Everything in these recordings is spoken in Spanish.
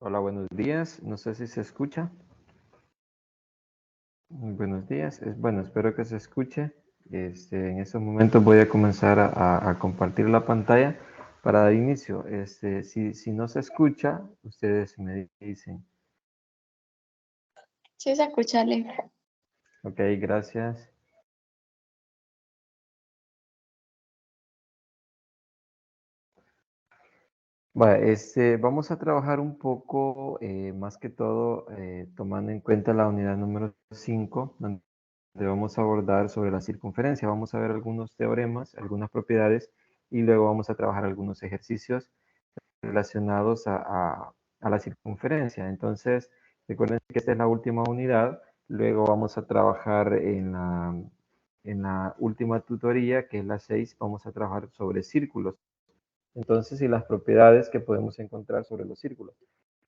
Hola, buenos días. No sé si se escucha. Muy buenos días. Bueno, espero que se escuche. En estos momentos voy a comenzar a compartir la pantalla para dar inicio. Si no se escucha, ustedes me dicen. Sí, se escucha, Ale. Ok, gracias. Vale, vamos a trabajar un poco, más que todo, tomando en cuenta la unidad número 5, donde vamos a abordar sobre la circunferencia. Vamos a ver algunos teoremas, algunas propiedades, y luego vamos a trabajar algunos ejercicios relacionados a la circunferencia. Entonces, recuerden que esta es la última unidad. Luego vamos a trabajar en la última tutoría, que es la 6, vamos a trabajar sobre círculos. Entonces, y las propiedades que podemos encontrar sobre los círculos.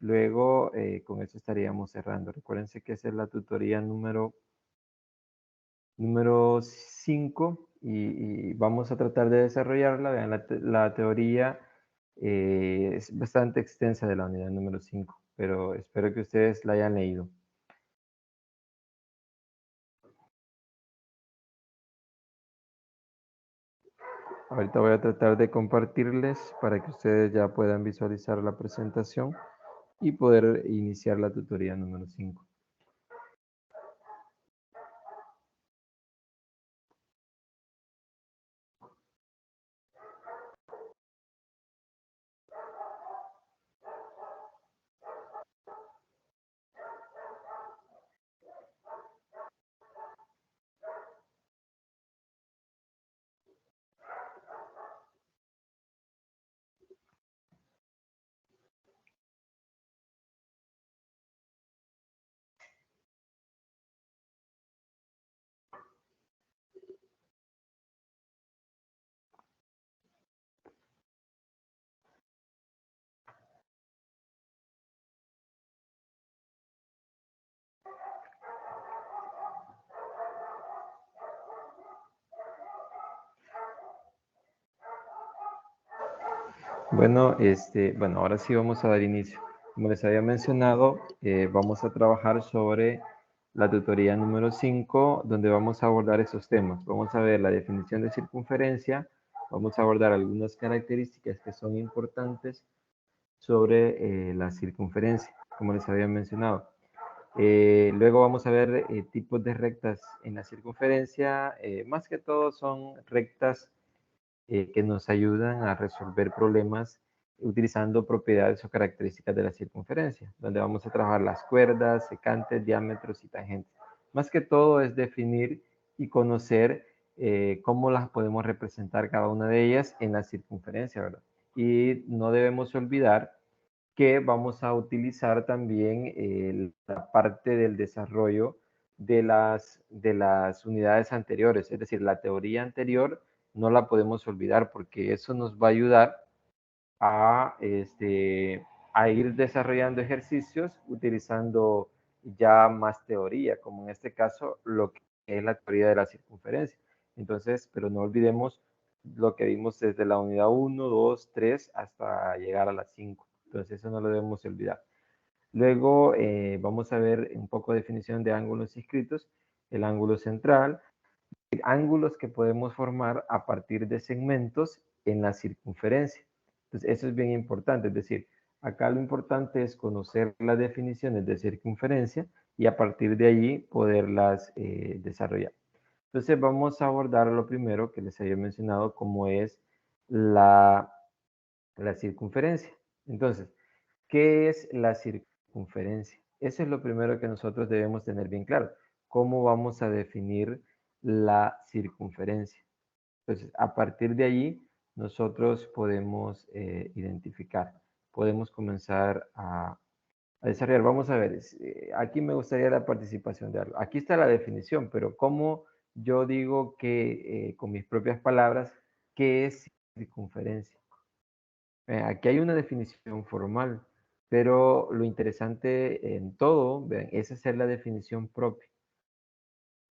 Luego, con eso estaríamos cerrando. Recuérdense que esa es la tutoría número 5 y vamos a tratar de desarrollarla. Vean, la teoría es bastante extensa de la unidad número 5, pero espero que ustedes la hayan leído. Ahorita voy a tratar de compartirles para que ustedes ya puedan visualizar la presentación y poder iniciar la tutoría número 5. Bueno, ahora sí vamos a dar inicio. Como les había mencionado, vamos a trabajar sobre la tutoría número 5, donde vamos a abordar esos temas. Vamos a ver la definición de circunferencia, vamos a abordar algunas características que son importantes sobre la circunferencia, como les había mencionado. Luego vamos a ver tipos de rectas en la circunferencia. Más que todo son rectas que nos ayudan a resolver problemas utilizando propiedades o características de la circunferencia, donde vamos a trabajar las cuerdas, secantes, diámetros y tangentes. Más que todo es definir y conocer cómo las podemos representar cada una de ellas en la circunferencia, ¿verdad? Y no debemos olvidar que vamos a utilizar también la parte del desarrollo de las unidades anteriores, es decir, la teoría anterior no la podemos olvidar porque eso nos va a ayudar a, a ir desarrollando ejercicios utilizando ya más teoría, como en este caso lo que es la teoría de la circunferencia. Entonces, pero no olvidemos lo que vimos desde la unidad 1, 2, 3 hasta llegar a la 5. Entonces, eso no lo debemos olvidar. Luego vamos a ver un poco de definición de ángulos inscritos, el ángulo central, ángulos que podemos formar a partir de segmentos en la circunferencia. Entonces, eso es bien importante, es decir, acá lo importante es conocer las definiciones de circunferencia y a partir de allí poderlas desarrollar. Entonces, vamos a abordar lo primero que les había mencionado, como es la circunferencia. Entonces, ¿qué es la circunferencia? Eso es lo primero que nosotros debemos tener bien claro. ¿Cómo vamos a definir la circunferencia? Entonces, a partir de allí, nosotros podemos identificar, podemos comenzar a desarrollar. Vamos a ver, aquí me gustaría la participación de algo. Aquí está la definición, pero ¿cómo yo digo que, con mis propias palabras, qué es circunferencia? Aquí hay una definición formal, pero lo interesante en todo, vean, es hacer la definición propia.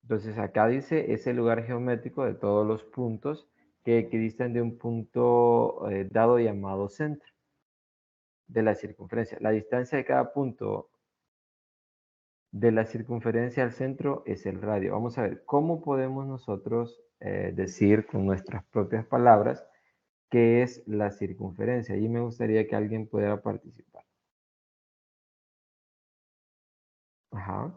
Entonces acá dice es el lugar geométrico de todos los puntos que equidistan de un punto dado llamado centro. de la circunferencia. La distancia de cada punto de la circunferencia al centro es el radio. Vamos a ver, ¿cómo podemos nosotros decir con nuestras propias palabras qué es la circunferencia? Y me gustaría que alguien pudiera participar. Ajá.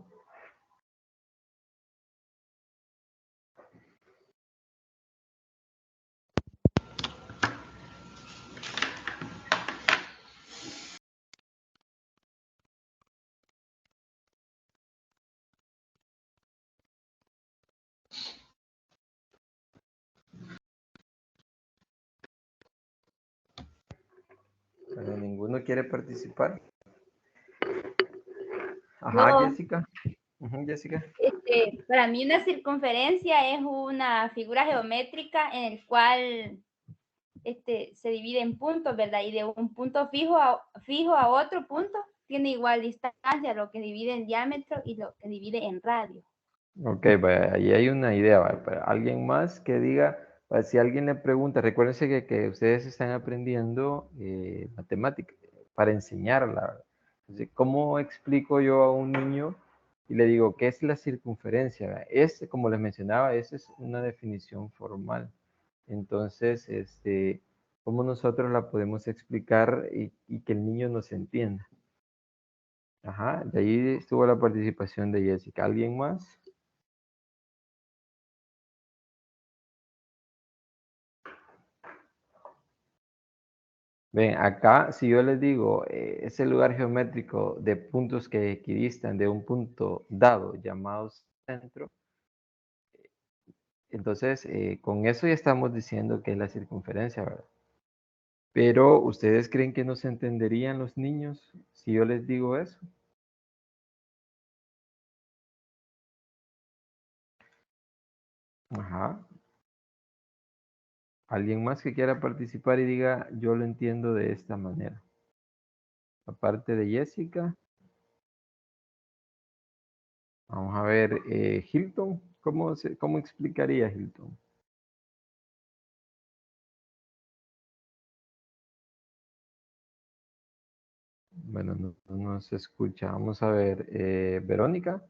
Bueno, ninguno quiere participar. Ajá, No, Jessica. Jessica. para mí una circunferencia es una figura geométrica en el cual se divide en puntos, ¿verdad? Y de un punto fijo a otro punto tiene igual distancia, lo que divide en diámetro y lo que divide en radio. Ok, vaya, ahí hay una idea, vaya, para alguien más que diga, vaya, si alguien le pregunta, recuérdense que ustedes están aprendiendo matemática para enseñarla, ¿verdad? Entonces, ¿cómo explico yo a un niño y le digo, ¿qué es la circunferencia? ¿Verdad? Como les mencionaba, esa es una definición formal. Entonces, ¿cómo nosotros la podemos explicar y que el niño nos entienda? Ajá, de ahí estuvo la participación de Jessica. ¿Alguien más? Ven, acá, si yo les digo, ese lugar geométrico de puntos que equidistan de un punto dado llamado centro, entonces con eso ya estamos diciendo que es la circunferencia, ¿verdad? Pero, ¿ustedes creen que no se entenderían los niños si yo les digo eso? Ajá. ¿Alguien más que quiera participar y diga, yo lo entiendo de esta manera? Aparte de Jessica, vamos a ver, Hilton, ¿cómo explicaría Hilton? Bueno, no se escucha. Vamos a ver, Verónica.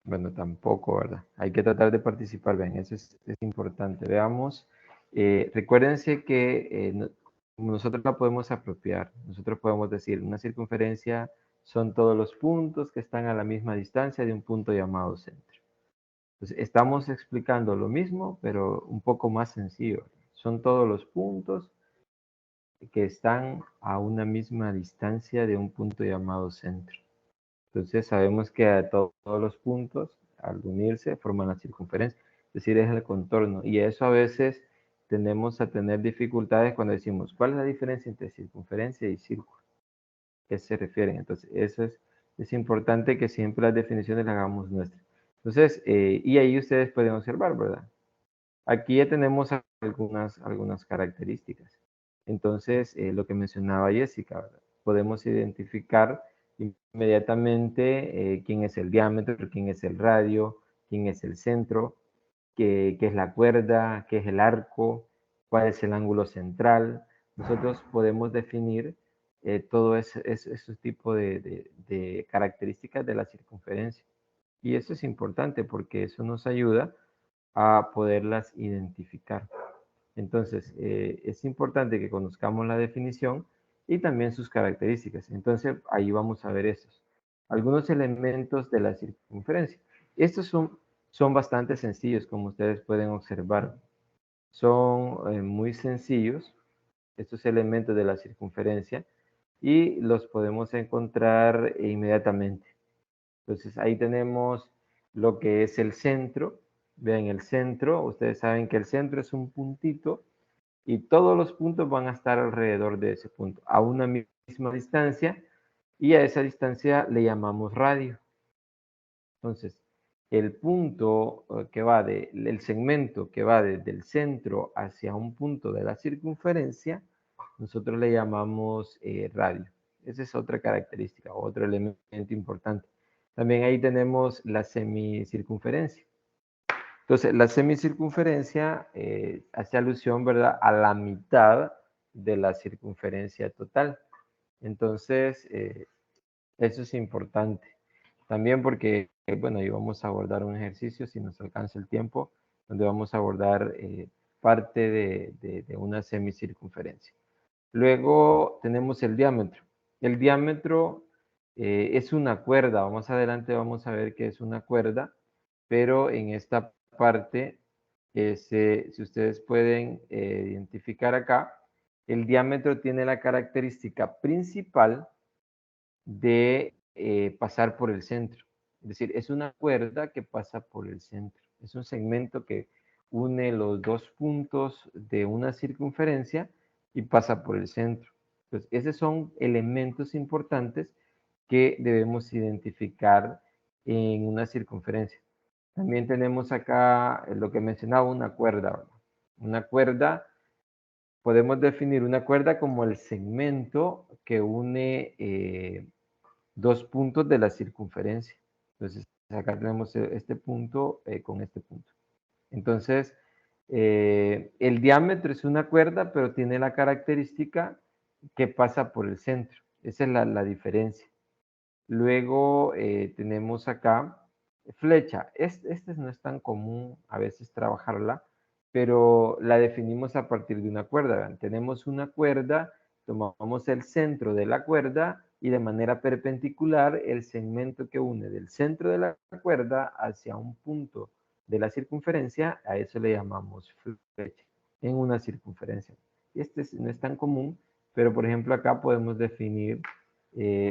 Bueno, tampoco, ¿verdad? Hay que tratar de participar, bien, eso es importante. Veamos, recuérdense que nosotros la podemos apropiar. Nosotros podemos decir, una circunferencia son todos los puntos que están a la misma distancia de un punto llamado centro. Entonces, estamos explicando lo mismo, pero un poco más sencillo. Son todos los puntos que están a una misma distancia de un punto llamado centro. Entonces sabemos que a todos los puntos, al unirse, forman la circunferencia, es decir, es el contorno. Y eso a veces tendemos a tener dificultades cuando decimos, ¿cuál es la diferencia entre circunferencia y círculo? ¿A qué se refieren? Entonces, eso es importante que siempre las definiciones las hagamos nuestras. Entonces, y ahí ustedes pueden observar, ¿verdad? Aquí ya tenemos algunas características. Entonces, lo que mencionaba Jessica, ¿verdad? Podemos identificar inmediatamente quién es el diámetro, quién es el radio, quién es el centro, qué es la cuerda, qué es el arco, cuál es el ángulo central. Nosotros podemos definir todo ese tipo de características de la circunferencia. Y eso es importante porque eso nos ayuda a poderlas identificar. Entonces, es importante que conozcamos la definición y también sus características. Entonces, ahí vamos a ver estos. Algunos elementos de la circunferencia. Estos son bastante sencillos, como ustedes pueden observar. Son muy sencillos, estos elementos de la circunferencia, y los podemos encontrar inmediatamente. Entonces, ahí tenemos lo que es el centro. Vean, el centro, ustedes saben que el centro es un puntito y todos los puntos van a estar alrededor de ese punto, a una misma distancia, y a esa distancia le llamamos radio. Entonces, el punto el segmento que va desde el centro hacia un punto de la circunferencia, nosotros le llamamos radio. Esa es otra característica, otro elemento importante. También ahí tenemos la semicircunferencia. Entonces, la semicircunferencia hace alusión, ¿verdad?, a la mitad de la circunferencia total. Entonces, eso es importante. También porque, bueno, ahí vamos a abordar un ejercicio, si nos alcanza el tiempo, donde vamos a abordar parte de una semicircunferencia. Luego tenemos el diámetro. El diámetro es una cuerda. Más adelante vamos a ver que es una cuerda, pero en esta parte, si ustedes pueden identificar acá, el diámetro tiene la característica principal de pasar por el centro. Es decir, es una cuerda que pasa por el centro. Es un segmento que une los dos puntos de una circunferencia y pasa por el centro. Entonces, esos son elementos importantes que debemos identificar en una circunferencia. También tenemos acá lo que mencionaba, una cuerda, ¿verdad? Una cuerda, podemos definir una cuerda como el segmento que une dos puntos de la circunferencia. Entonces, acá tenemos este punto con este punto. Entonces, el diámetro es una cuerda, pero tiene la característica que pasa por el centro. Esa es la diferencia. Luego tenemos acá flecha. Esta no es tan común a veces trabajarla, pero la definimos a partir de una cuerda. Vean, tenemos una cuerda, tomamos el centro de la cuerda y de manera perpendicular el segmento que une del centro de la cuerda hacia un punto de la circunferencia, a eso le llamamos flecha en una circunferencia. Este no es tan común, pero por ejemplo acá podemos definir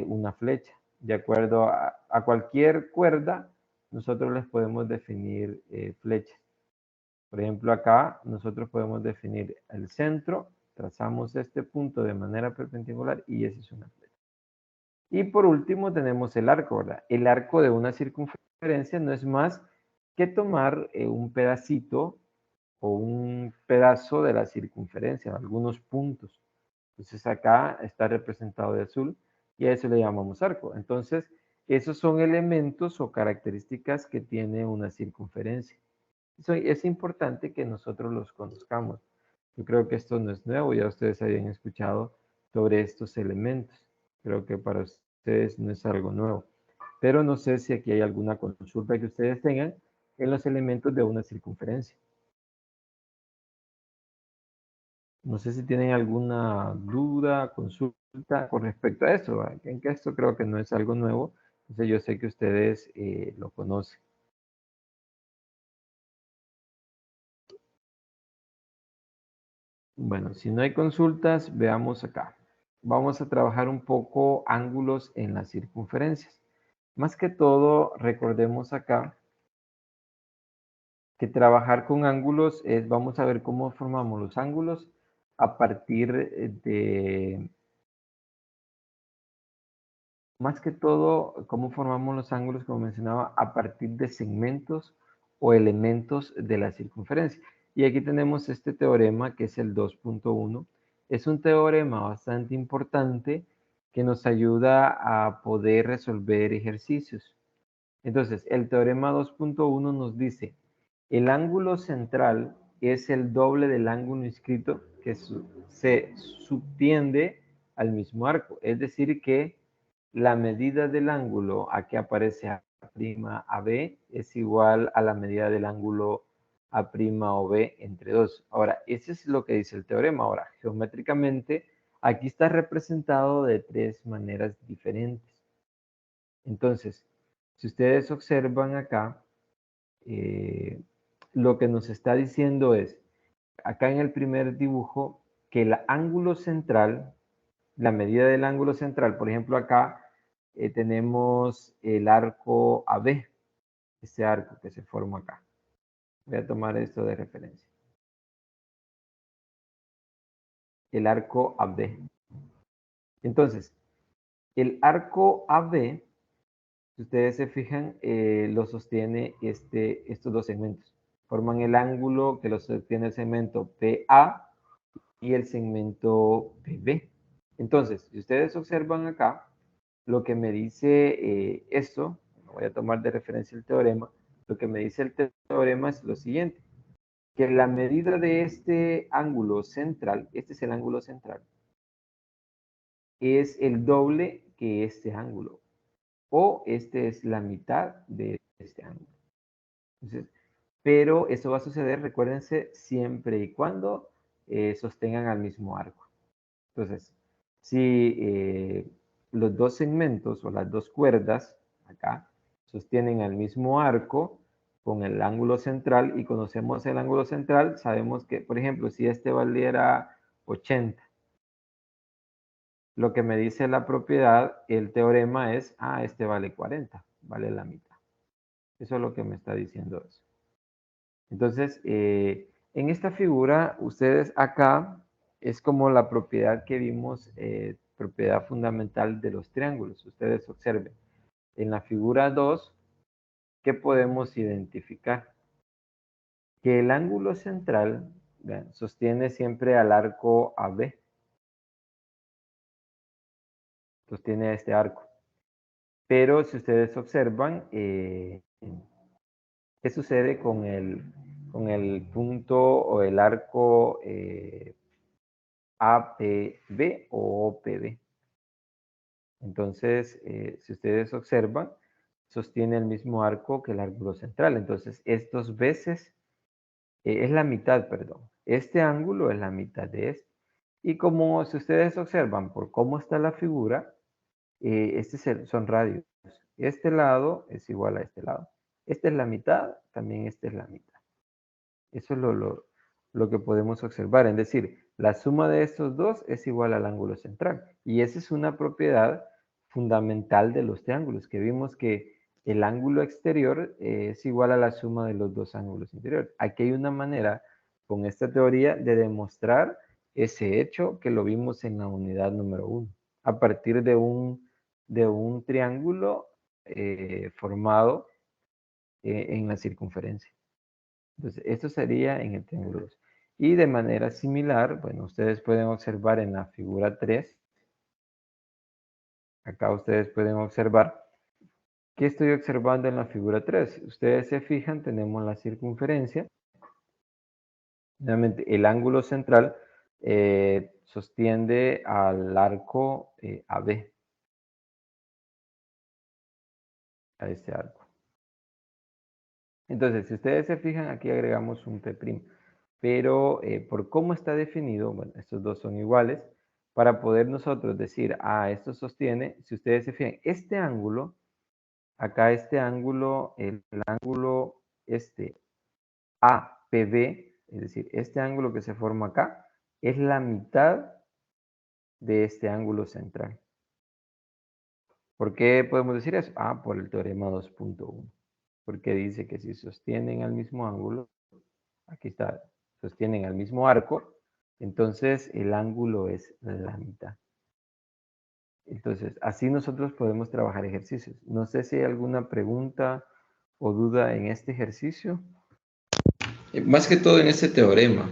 una flecha. De acuerdo a cualquier cuerda, nosotros les podemos definir flechas. Por ejemplo, acá nosotros podemos definir el centro, trazamos este punto de manera perpendicular y esa es una flecha. Y por último tenemos el arco, ¿verdad? El arco de una circunferencia no es más que tomar un pedacito o un pedazo de la circunferencia, algunos puntos. Entonces acá está representado de azul y a eso le llamamos arco. Entonces, esos son elementos o características que tiene una circunferencia. Es importante que nosotros los conozcamos. Yo creo que esto no es nuevo, ya ustedes habían escuchado sobre estos elementos. Creo que para ustedes no es algo nuevo. Pero no sé si aquí hay alguna consulta que ustedes tengan en los elementos de una circunferencia. No sé si tienen alguna duda, consulta con respecto a eso. En que esto creo que no es algo nuevo. Entonces yo sé que ustedes lo conocen. Bueno, si no hay consultas, veamos acá. Vamos a trabajar un poco ángulos en las circunferencias. Más que todo, recordemos acá que trabajar con ángulos es, vamos a ver cómo formamos los ángulos a partir de, más que todo, cómo formamos los ángulos, como mencionaba, a partir de segmentos o elementos de la circunferencia. Y aquí tenemos este teorema que es el 2.1. Es un teorema bastante importante que nos ayuda a poder resolver ejercicios. Entonces, el teorema 2.1 nos dice, el ángulo central es el doble del ángulo inscrito que se subtiende al mismo arco. Es decir que la medida del ángulo aquí aparece A' a B es igual a la medida del ángulo A' o B entre 2. Ahora, eso es lo que dice el teorema. Ahora, geométricamente, aquí está representado de tres maneras diferentes. Entonces, si ustedes observan acá, lo que nos está diciendo es, acá en el primer dibujo, que el ángulo central, la medida del ángulo central, por ejemplo acá tenemos el arco AB, este arco que se forma acá. Voy a tomar esto de referencia. El arco AB. Entonces, el arco AB, si ustedes se fijan, lo sostiene estos dos segmentos. Forman el ángulo que lo sostiene el segmento PA y el segmento PB. Entonces, si ustedes observan acá, lo que me dice esto, voy a tomar de referencia el teorema, lo que me dice el teorema es lo siguiente, que la medida de este ángulo central, este es el ángulo central, es el doble que este ángulo, o este es la mitad de este ángulo. Entonces, pero eso va a suceder, recuérdense, siempre y cuando sostengan al mismo arco. Entonces, si los dos segmentos o las dos cuerdas acá sostienen al mismo arco con el ángulo central y conocemos el ángulo central, sabemos que, por ejemplo, si este valiera 80, lo que me dice la propiedad, el teorema es, este vale 40, vale la mitad. Eso es lo que me está diciendo eso. Entonces, en esta figura, ustedes acá es como la propiedad que vimos, propiedad fundamental de los triángulos. Ustedes observen, en la figura 2, ¿qué podemos identificar? Que el ángulo central, vean, sostiene siempre al arco AB. Sostiene este arco. Pero si ustedes observan, ¿qué sucede con el punto o el arco APB o OPB? Entonces, si ustedes observan, sostiene el mismo arco que el ángulo central. Entonces, estos veces es la mitad, perdón. Este ángulo es la mitad de este. Y como si ustedes observan por cómo está la figura, son radios. Este lado es igual a este lado. Esta es la mitad, también esta es la mitad. Eso es lo que podemos observar. Es decir, la suma de estos dos es igual al ángulo central. Y esa es una propiedad fundamental de los triángulos, que vimos que el ángulo exterior es igual a la suma de los dos ángulos interiores. Aquí hay una manera, con esta teoría, de demostrar ese hecho que lo vimos en la unidad número 1, a partir de un triángulo formado en la circunferencia. Entonces, esto sería en el triángulo 2. Y de manera similar, bueno, ustedes pueden observar en la figura 3, acá ustedes pueden observar, ¿qué estoy observando en la figura 3? Ustedes se fijan, tenemos la circunferencia. Nuevamente, el ángulo central sostiene al arco AB, a este arco. Entonces, si ustedes se fijan, aquí agregamos un P'. Pero por cómo está definido, bueno, estos dos son iguales, para poder nosotros decir, esto sostiene, si ustedes se fijan, este ángulo, acá este ángulo, el ángulo APB, es decir, este ángulo que se forma acá, es la mitad de este ángulo central. ¿Por qué podemos decir eso? Por el teorema 2.1, porque dice que si sostienen al mismo ángulo, aquí está, sostienen al mismo arco, entonces el ángulo es la mitad. Entonces, así nosotros podemos trabajar ejercicios. No sé si hay alguna pregunta o duda en este ejercicio. Más que todo en este teorema.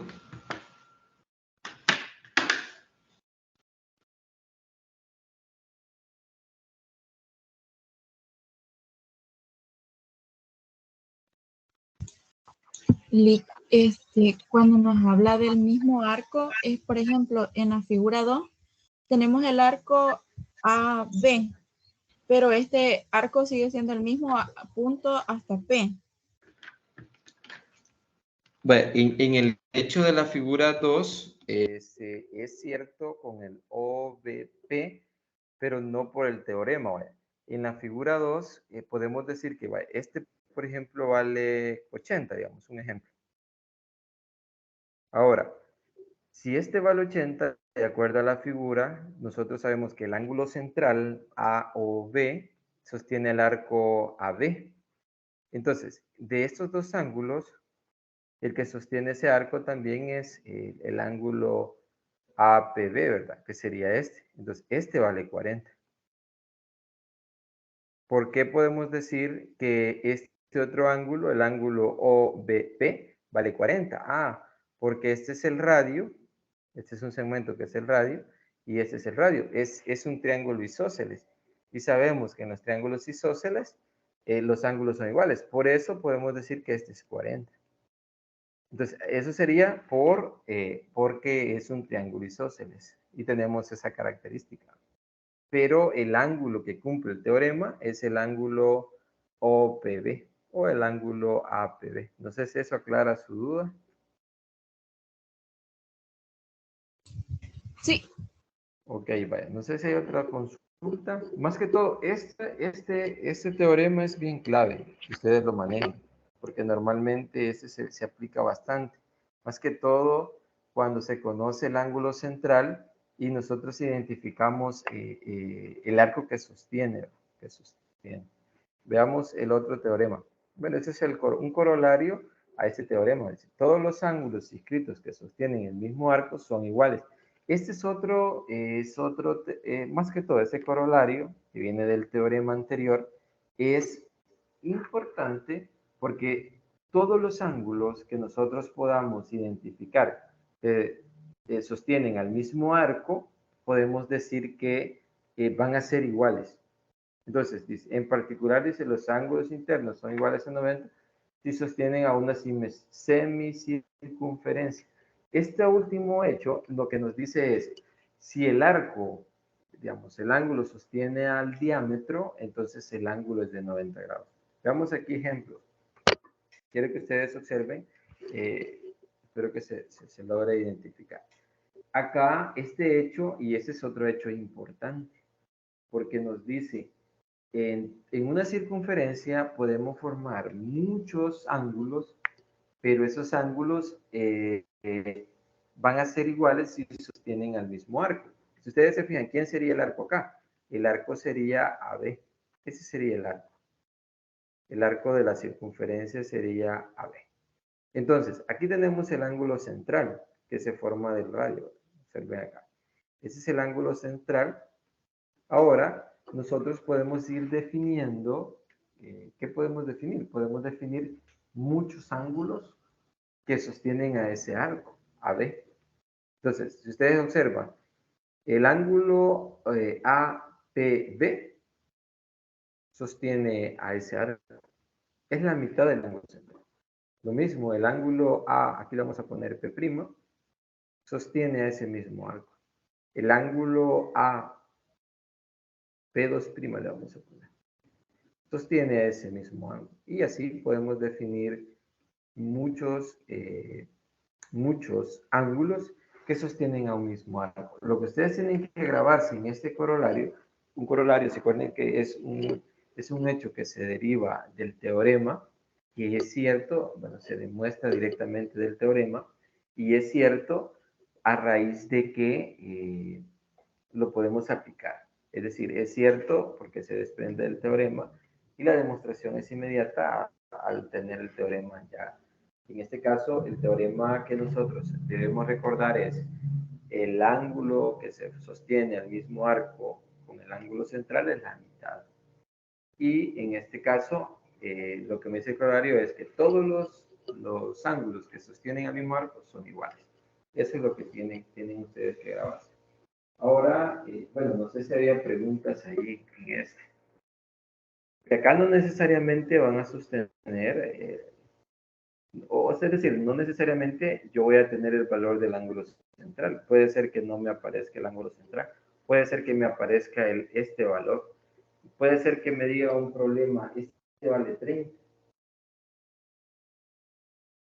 Cuando nos habla del mismo arco, es por ejemplo en la figura 2, tenemos el arco AB, pero este arco sigue siendo el mismo punto hasta P. Bueno, en el hecho de la figura 2, es cierto con el OBP, pero no por el teorema. Vaya. En la figura 2 podemos decir que este, por ejemplo, vale 80, digamos, un ejemplo. Ahora, si este vale 80, de acuerdo a la figura, nosotros sabemos que el ángulo central A o B sostiene el arco AB. Entonces, de estos dos ángulos, el que sostiene ese arco también es el ángulo APB, ¿verdad? Que sería este. Entonces, este vale 40. ¿Por qué podemos decir que este otro ángulo, el ángulo OBP, vale 40? Porque este es el radio, este es un segmento que es el radio, y este es el radio. Es un triángulo isósceles. Y sabemos que en los triángulos isósceles los ángulos son iguales. Por eso podemos decir que este es 40. Entonces, eso sería porque es un triángulo isósceles y tenemos esa característica. Pero el ángulo que cumple el teorema es el ángulo OPB o el ángulo APB. No sé si eso aclara su duda. Sí. Ok, vaya. No sé si hay otra consulta. Más que todo, este teorema es bien clave, que ustedes lo manejen, porque normalmente se aplica bastante. Más que todo, cuando se conoce el ángulo central y nosotros identificamos el arco que sostiene, Veamos el otro teorema. Bueno, ese es un corolario a este teorema. Es decir, todos los ángulos inscritos que sostienen el mismo arco son iguales. Este es otro, más que todo, ese corolario que viene del teorema anterior es importante porque todos los ángulos que nosotros podamos identificar sostienen al mismo arco, podemos decir que van a ser iguales. Entonces, en particular dice los ángulos internos son iguales a 90 si sostienen a una semicircunferencia. Este último hecho lo que nos dice es, si el arco, digamos, el ángulo sostiene al diámetro, entonces el ángulo es de 90 grados. Veamos aquí ejemplos. Quiero que ustedes observen, espero que se logre identificar. Acá este hecho, y ese es otro hecho importante, porque nos dice, en una circunferencia podemos formar muchos ángulos, pero esos ángulos van a ser iguales si sostienen al mismo arco. Si ustedes se fijan, ¿quién sería el arco acá? El arco sería AB. Ese sería el arco. El arco de la circunferencia sería AB. Entonces, aquí tenemos el ángulo central que se forma del radio. Observen acá. Ese es el ángulo central. Ahora, nosotros podemos ir definiendo, ¿qué podemos definir? Podemos definir muchos ángulos que sostienen a ese arco, AB. Entonces, si ustedes observan, el ángulo APB sostiene a ese arco. Es la mitad del ángulo central. Lo mismo, el ángulo A, aquí le vamos a poner P', sostiene a ese mismo arco. El ángulo A P2' le vamos a poner. Sostiene a ese mismo ángulo. Y así podemos definir muchos ángulos que sostienen a un mismo arco. Lo que ustedes tienen que grabarse en este corolario, un corolario, se acuerdan que es un hecho que se deriva del teorema, y es cierto, bueno, se demuestra directamente del teorema, y es cierto a raíz de que lo podemos aplicar. Es decir, es cierto porque se desprende del teorema y la demostración es inmediata al tener el teorema ya. En este caso, el teorema que nosotros debemos recordar es el ángulo que se sostiene al mismo arco con el ángulo central es la mitad. Y en este caso, lo que me dice el corolario es que todos los ángulos que sostienen al mismo arco son iguales. Eso es lo que tienen ustedes que grabar. Ahora, bueno, no sé si había preguntas ahí en este. Acá no necesariamente van a sostener, o es decir, no necesariamente yo voy a tener el valor del ángulo central. Puede ser que no me aparezca el ángulo central. Puede ser que me aparezca este valor. Puede ser que me diga un problema, este vale 30.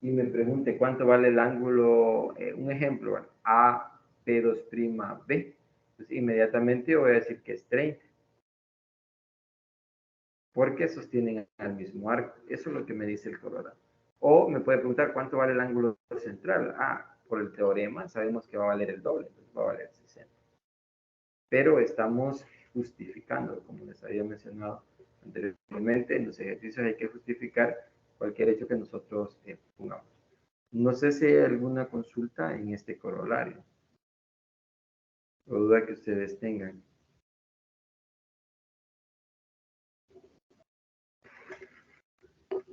Y me pregunte cuánto vale el ángulo, un ejemplo, ¿vale? AP2'B. Entonces, inmediatamente voy a decir que es 30. Porque sostienen al mismo arco. Eso es lo que me dice el corolario. O me puede preguntar cuánto vale el ángulo central. Por el teorema sabemos que va a valer el doble, entonces va a valer 60. Pero estamos justificando, como les había mencionado anteriormente, en los ejercicios hay que justificar cualquier hecho que nosotros pongamos. No sé si hay alguna consulta en este corolario o duda que ustedes tengan.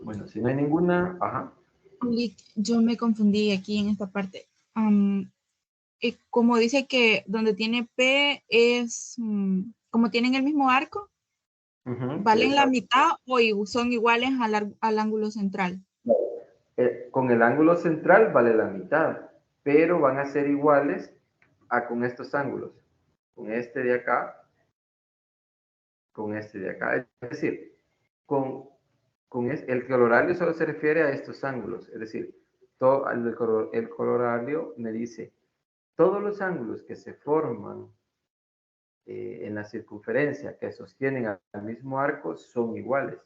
Bueno, si no hay ninguna, Yo me confundí aquí en esta parte. como dice que donde tiene P es, como tienen el mismo arco, ¿valen la mitad o son iguales al ángulo central? Con el ángulo central vale la mitad, pero van a ser iguales con estos ángulos, con este de acá, con este de acá. Es decir, el colorario solo se refiere a estos ángulos, es decir, el colorario me dice todos los ángulos que se forman en la circunferencia que sostienen al mismo arco son iguales.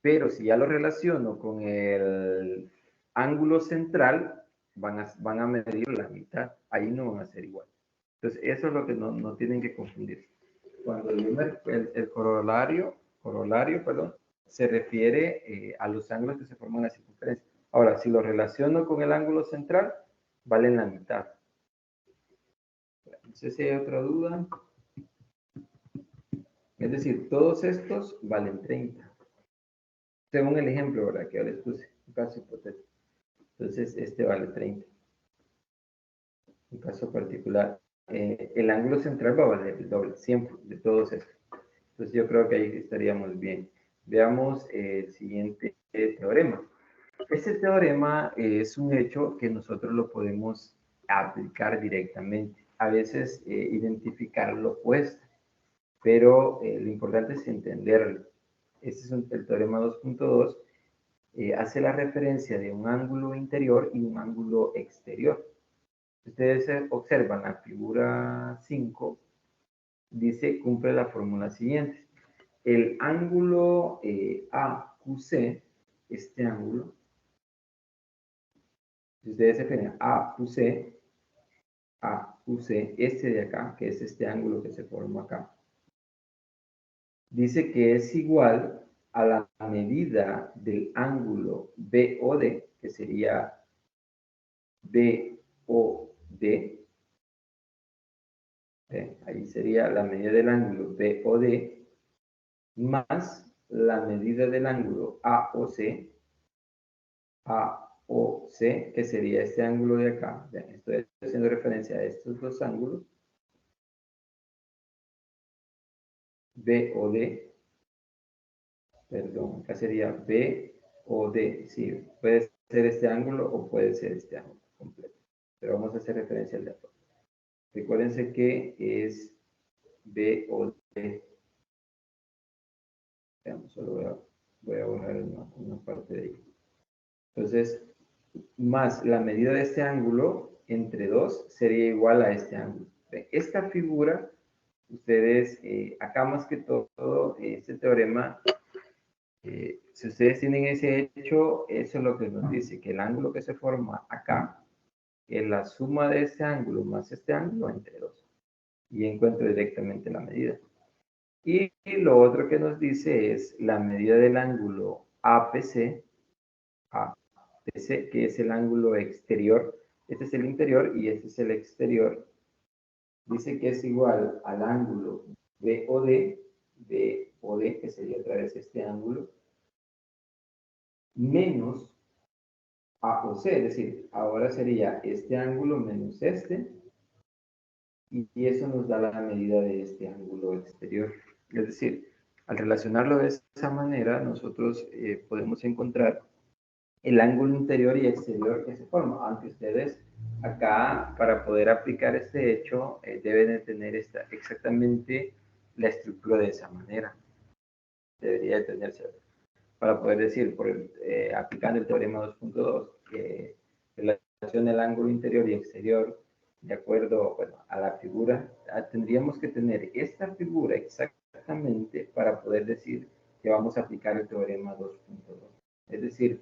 Pero si ya lo relaciono con el ángulo central, van a medir la mitad. Ahí no van a ser iguales. Entonces, eso es lo que no tienen que confundir. Cuando el corolario, perdón, se refiere a los ángulos que se forman en la circunferencia. Ahora, si lo relaciono con el ángulo central, valen la mitad. No sé si hay otra duda. Es decir, todos estos valen 30. Según el ejemplo, ¿verdad? Que yo les puse, un caso hipotético. Entonces, este vale 30. Un caso particular. El ángulo central va a valer el doble, siempre, de todos estos. Entonces, yo creo que ahí estaríamos bien. Veamos el siguiente teorema. Este teorema es un hecho que nosotros lo podemos aplicar directamente. A veces identificarlo cuesta, pero lo importante es entenderlo. Este es el teorema 2.2. Hace la referencia de un ángulo interior y un ángulo exterior. Ustedes observan la figura 5, dice, cumple la fórmula siguiente. El ángulo AQC, este ángulo, si ustedes se fijan, AQC, este de acá, que es este ángulo que se forma acá, dice que es igual a la medida del ángulo BOD, que sería BOD, ahí sería la medida del ángulo BOD, más la medida del ángulo AOC, que sería este ángulo de acá. Vean, estoy haciendo referencia a estos dos ángulos, BOD, perdón, acá sería BOD, sí, puede ser este ángulo o puede ser este ángulo completo, pero vamos a hacer referencia al de abajo. Recuérdense que es BOD. Veamos, solo voy a borrar una parte de ahí. Entonces, más la medida de este ángulo entre 2 sería igual a este ángulo. Esta figura, ustedes, acá más que todo, este teorema, si ustedes tienen ese hecho, eso es lo que nos dice, que el ángulo que se forma acá es la suma de este ángulo más este ángulo entre 2. Y encuentro directamente la medida. Y lo otro que nos dice es la medida del ángulo APC, que es el ángulo exterior. Este es el interior y este es el exterior. Dice que es igual al ángulo BOD, que sería otra vez este ángulo, menos AOC, es decir, ahora sería este ángulo menos este, y eso nos da la medida de este ángulo exterior. Es decir, al relacionarlo de esa manera, nosotros podemos encontrar el ángulo interior y exterior que se forma, aunque ustedes acá, para poder aplicar este hecho, deben de tener exactamente la estructura de esa manera. Debería de tenerse para poder decir, aplicando el teorema 2.2, que relaciona el ángulo interior y exterior de acuerdo, bueno, a la figura. Tendríamos que tener esta figura exactamente para poder decir que vamos a aplicar el teorema 2.2. Es decir,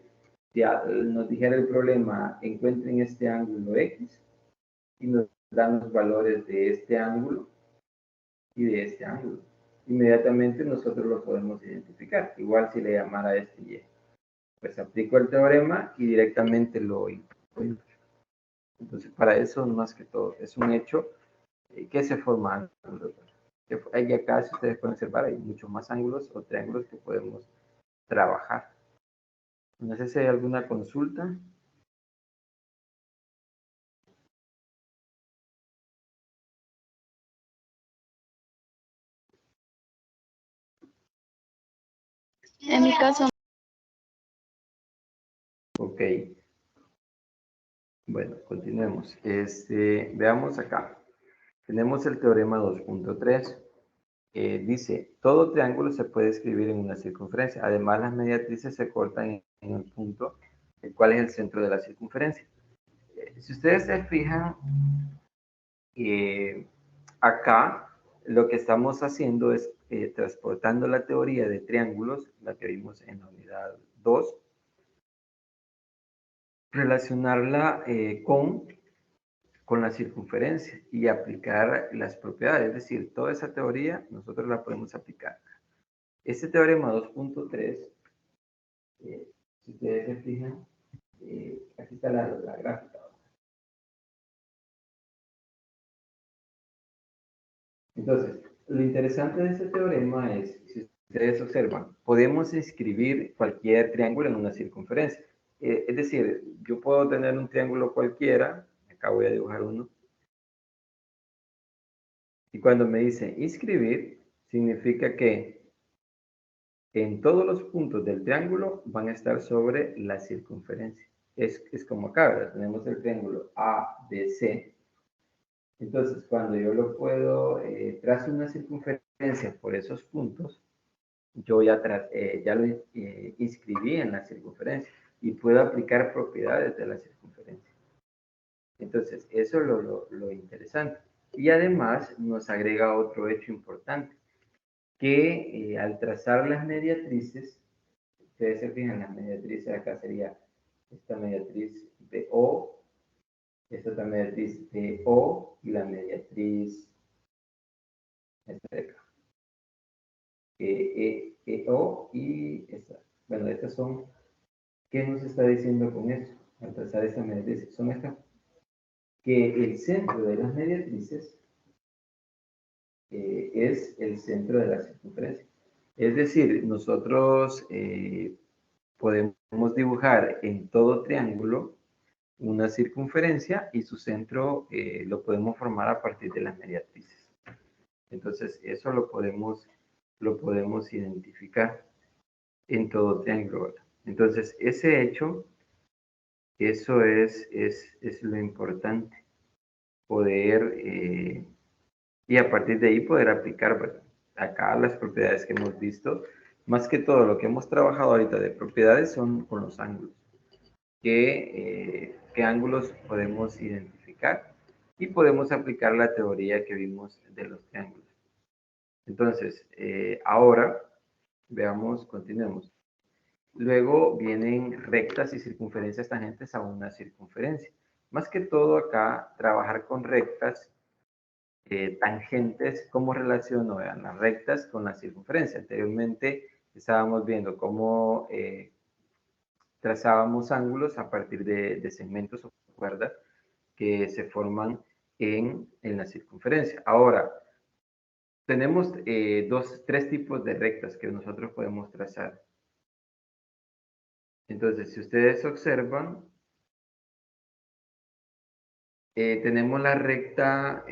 ya nos dijera el problema, encuentren este ángulo X y nos dan los valores de este ángulo y de este ángulo. Inmediatamente nosotros lo podemos identificar, igual si le llamara este Y. Pues aplico el teorema y directamente lo encuentro. Entonces, para eso, más que todo, es un hecho que se forma. Hay acá, si ustedes pueden observar, hay muchos más ángulos o triángulos que podemos trabajar. No sé si hay alguna consulta. En mi caso, Ok. Bueno, continuemos. Veamos acá. Tenemos el teorema 2.3. Dice, todo triángulo se puede escribir en una circunferencia. Además, las mediatrices se cortan en el punto, el cual es el centro de la circunferencia. Si ustedes se fijan, acá lo que estamos haciendo es transportando la teoría de triángulos, la que vimos en la unidad 2, relacionarla con la circunferencia y aplicar las propiedades. Es decir, toda esa teoría nosotros la podemos aplicar. Este teorema 2.3, si ustedes se fijan, aquí está la gráfica. Entonces, lo interesante de este teorema es, si ustedes observan, podemos escribir cualquier triángulo en una circunferencia. Es decir, yo puedo tener un triángulo cualquiera, acá voy a dibujar uno, y cuando me dice inscribir, significa que en todos los puntos del triángulo van a estar sobre la circunferencia. Es como acá, ¿verdad? Tenemos el triángulo ABC. Entonces, cuando yo lo puedo, trazo una circunferencia por esos puntos, yo ya lo inscribí en la circunferencia y puedo aplicar propiedades de la circunferencia. Entonces, eso es lo interesante. Y además nos agrega otro hecho importante, que al trazar las mediatrices, ustedes se fijan, las mediatrices acá sería esta mediatriz BO, esta otra mediatriz BO y la mediatriz esta de acá. EO y esta. Bueno, estas son, ¿qué nos está diciendo con esto? Al trazar esta mediatriz, son estas, que el centro de las mediatrices es el centro de la circunferencia. Es decir, nosotros podemos dibujar en todo triángulo una circunferencia y su centro lo podemos formar a partir de las mediatrices. Entonces, eso lo podemos identificar en todo triángulo. Entonces, ese hecho, eso es lo importante, poder, y a partir de ahí poder aplicar, ¿verdad? Acá las propiedades que hemos visto, más que todo lo que hemos trabajado ahorita de propiedades son con los ángulos. ¿Qué ángulos podemos identificar? Y podemos aplicar la teoría que vimos de los triángulos. Entonces, ahora, veamos, continuemos. Luego vienen rectas y circunferencias tangentes a una circunferencia. Más que todo acá, trabajar con rectas tangentes, ¿cómo relaciono las rectas con la circunferencia? Anteriormente estábamos viendo cómo trazábamos ángulos a partir de segmentos o cuerdas que se forman en la circunferencia. Ahora, tenemos tres tipos de rectas que nosotros podemos trazar. Entonces, si ustedes observan, tenemos la recta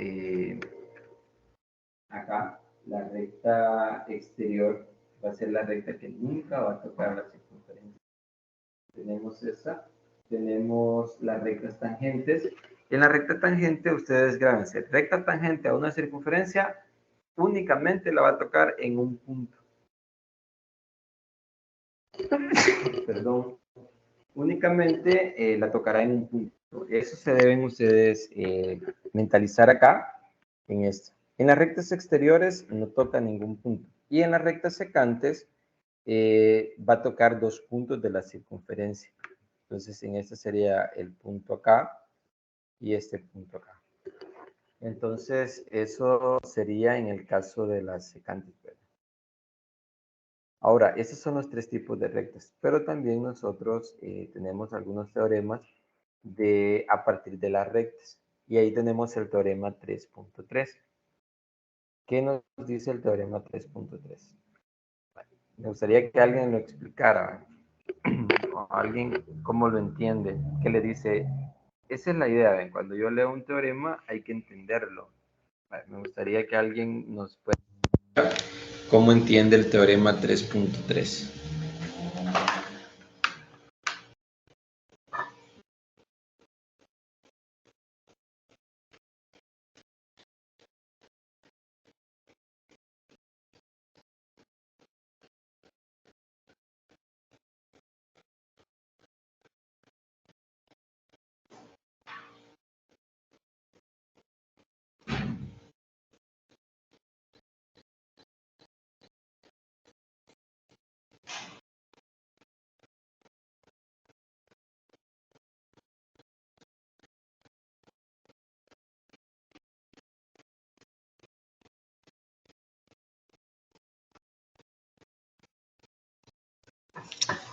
acá, la recta exterior va a ser la recta que nunca va a tocar la circunferencia. Tenemos esa, tenemos las rectas tangentes. En la recta tangente, ustedes grábense, recta tangente a una circunferencia, únicamente la va a tocar en un punto. Perdón. Únicamente la tocará en un punto. Eso se deben ustedes mentalizar acá, en esto. En las rectas exteriores no toca ningún punto. Y en las rectas secantes va a tocar 2 puntos de la circunferencia. Entonces, en este sería el punto acá y este punto acá. Entonces, eso sería en el caso de las secantes. Ahora, estos son los 3 tipos de rectas, pero también nosotros tenemos algunos teoremas a partir de las rectas. Y ahí tenemos el teorema 3.3. ¿Qué nos dice el teorema 3.3? Me gustaría que alguien lo explicara, o alguien cómo lo entiende, qué le dice. Esa es la idea, ¿ven? Cuando yo leo un teorema hay que entenderlo. Me gustaría que alguien nos pueda explicar cómo entiende el teorema 3.3.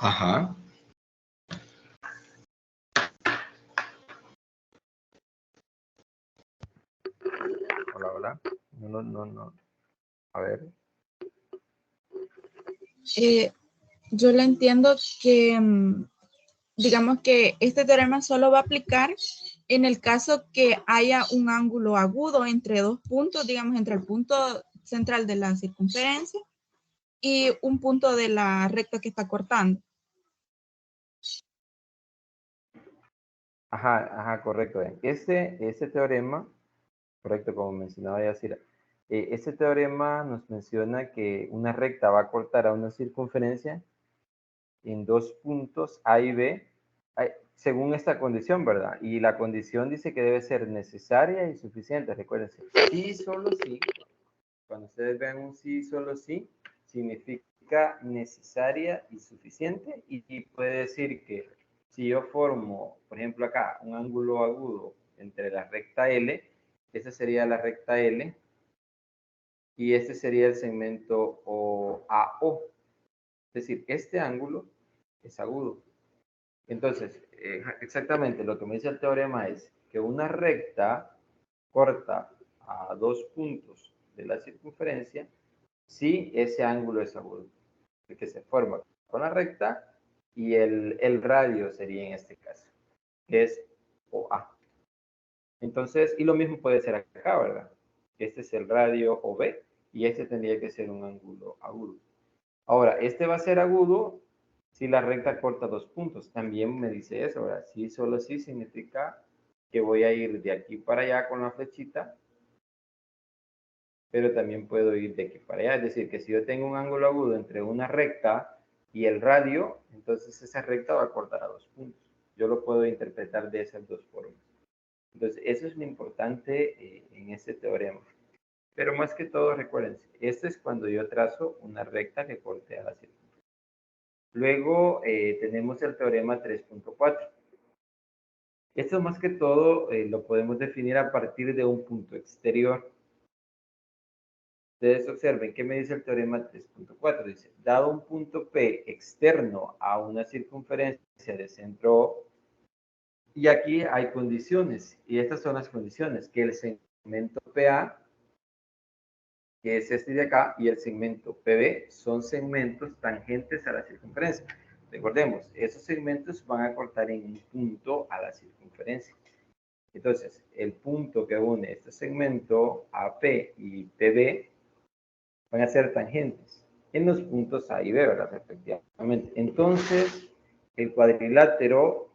Ajá. Hola, hola. No. A ver. Yo le entiendo que, digamos que este teorema solo va a aplicar en el caso que haya un ángulo agudo entre dos puntos, digamos, entre el punto central de la circunferencia y un punto de la recta que está cortando. Ajá, correcto. Este teorema, correcto, como mencionaba Yacira, este teorema nos menciona que una recta va a cortar a una circunferencia en dos puntos A y B, según esta condición, ¿verdad? Y la condición dice que debe ser necesaria y suficiente, recuérdense. Sí, solo sí. Cuando ustedes vean un sí, solo sí, significa necesaria y suficiente, y puede decir que si yo formo, por ejemplo acá, un ángulo agudo entre la recta L, esa sería la recta L, y este sería el segmento AO. Es decir, este ángulo es agudo. Entonces, exactamente lo que me dice el teorema es que una recta corta a dos puntos de la circunferencia si ese ángulo es agudo, el que se forma con la recta, y el radio sería en este caso, que es OA. Entonces, y lo mismo puede ser acá, ¿verdad? Este es el radio OB y este tendría que ser un ángulo agudo. Ahora, este va a ser agudo si la recta corta dos puntos. También me dice eso, ¿verdad? Sí, solo sí significa que voy a ir de aquí para allá con la flechita, pero también puedo ir de aquí para allá. Es decir, que si yo tengo un ángulo agudo entre una recta y el radio, entonces esa recta va a cortar a dos puntos. Yo lo puedo interpretar de esas dos formas. Entonces, eso es lo importante en este teorema. Pero más que todo, recuérdense, este es cuando yo trazo una recta que corte a la circunferencia. Luego tenemos el teorema 3.4. Esto más que todo lo podemos definir a partir de un punto exterior. Ustedes observen, ¿qué me dice el teorema 3.4? Dice, dado un punto P externo a una circunferencia de centro O, y aquí hay condiciones, y estas son las condiciones, que el segmento PA, que es este de acá, y el segmento PB son segmentos tangentes a la circunferencia. Recordemos, esos segmentos van a cortar en un punto a la circunferencia. Entonces, el punto que une este segmento AP y PB van a ser tangentes en los puntos A y B, ¿verdad? Efectivamente. Entonces, el cuadrilátero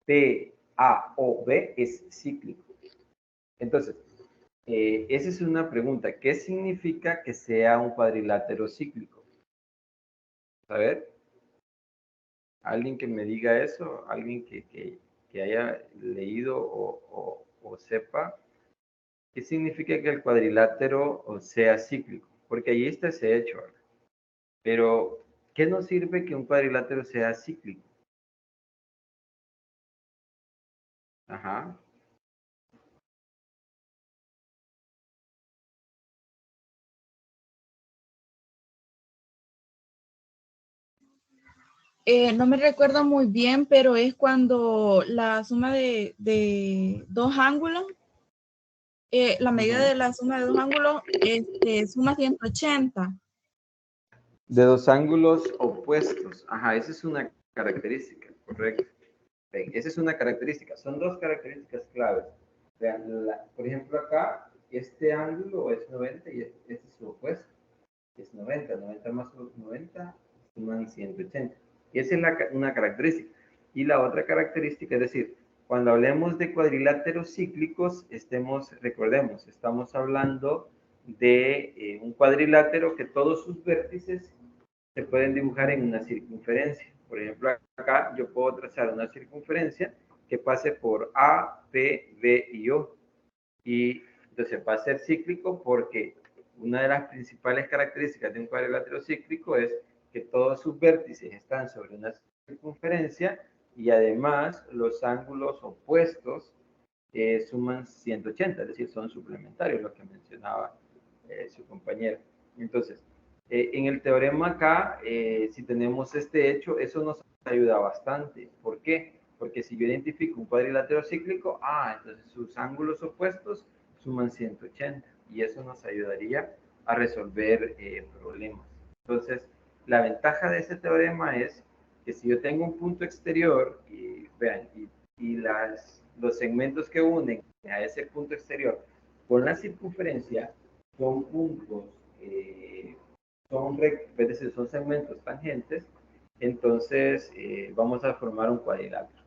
PAOB es cíclico. Entonces, esa es una pregunta. ¿Qué significa que sea un cuadrilátero cíclico? A ver, alguien que me diga eso, alguien que haya leído o sepa. ¿Qué significa que el cuadrilátero sea cíclico? Porque ahí está ese hecho, ¿verdad? Pero, ¿qué nos sirve que un cuadrilátero sea cíclico? Ajá. No me recuerdo muy bien, pero es cuando la suma de dos ángulos, la medida de la suma de dos ángulos suma 180. De dos ángulos opuestos. Ajá, esa es una característica, correcto. Ven, esa es una característica. Son dos características claves. Vean, por ejemplo, acá, este ángulo es 90 y este es su opuesto. Es 90. 90 más 90 suman 180. Y esa es una característica. Y la otra característica, es decir, cuando hablemos de cuadriláteros cíclicos, recordemos, estamos hablando de un cuadrilátero que todos sus vértices se pueden dibujar en una circunferencia. Por ejemplo, acá yo puedo trazar una circunferencia que pase por A, P, B y O. Y entonces va a ser cíclico porque una de las principales características de un cuadrilátero cíclico es que todos sus vértices están sobre una circunferencia y además los ángulos opuestos suman 180, es decir, son suplementarios, lo que mencionaba su compañero. Entonces, En el teorema acá, si tenemos este hecho, eso nos ayuda bastante. ¿Por qué? Porque si yo identifico un cuadrilátero cíclico, entonces sus ángulos opuestos suman 180 y eso nos ayudaría a resolver problemas. Entonces, la ventaja de ese teorema es que si yo tengo un punto exterior, vean, y los segmentos que unen a ese punto exterior con la circunferencia son puntos, son segmentos tangentes, entonces vamos a formar un cuadrilátero.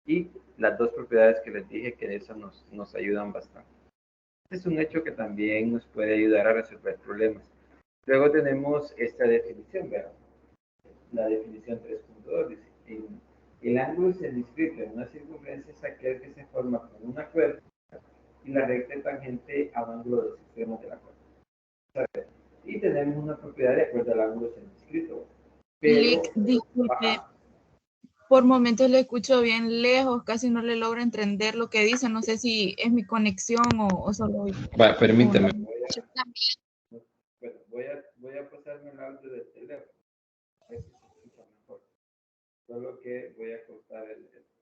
Y las dos propiedades que les dije que de eso nos ayudan bastante. Este es un hecho que también nos puede ayudar a resolver problemas. Luego tenemos esta definición, ¿verdad? La definición 3.2 dice, el ángulo semicírculo en una circunferencia es aquel que se forma con una cuerda y la recta tangente a un ángulo de los extremos de la cuerda. Y tenemos una propiedad de acuerdo al ángulo semicírculo. Lick, disculpe, por momentos le escucho bien lejos, casi no le logro entender lo que dice, no sé si es mi conexión o solo... Vale, permítame. Voy a pasarme el audio del teléfono, a ver si se escucha mejor. Solo que voy a cortar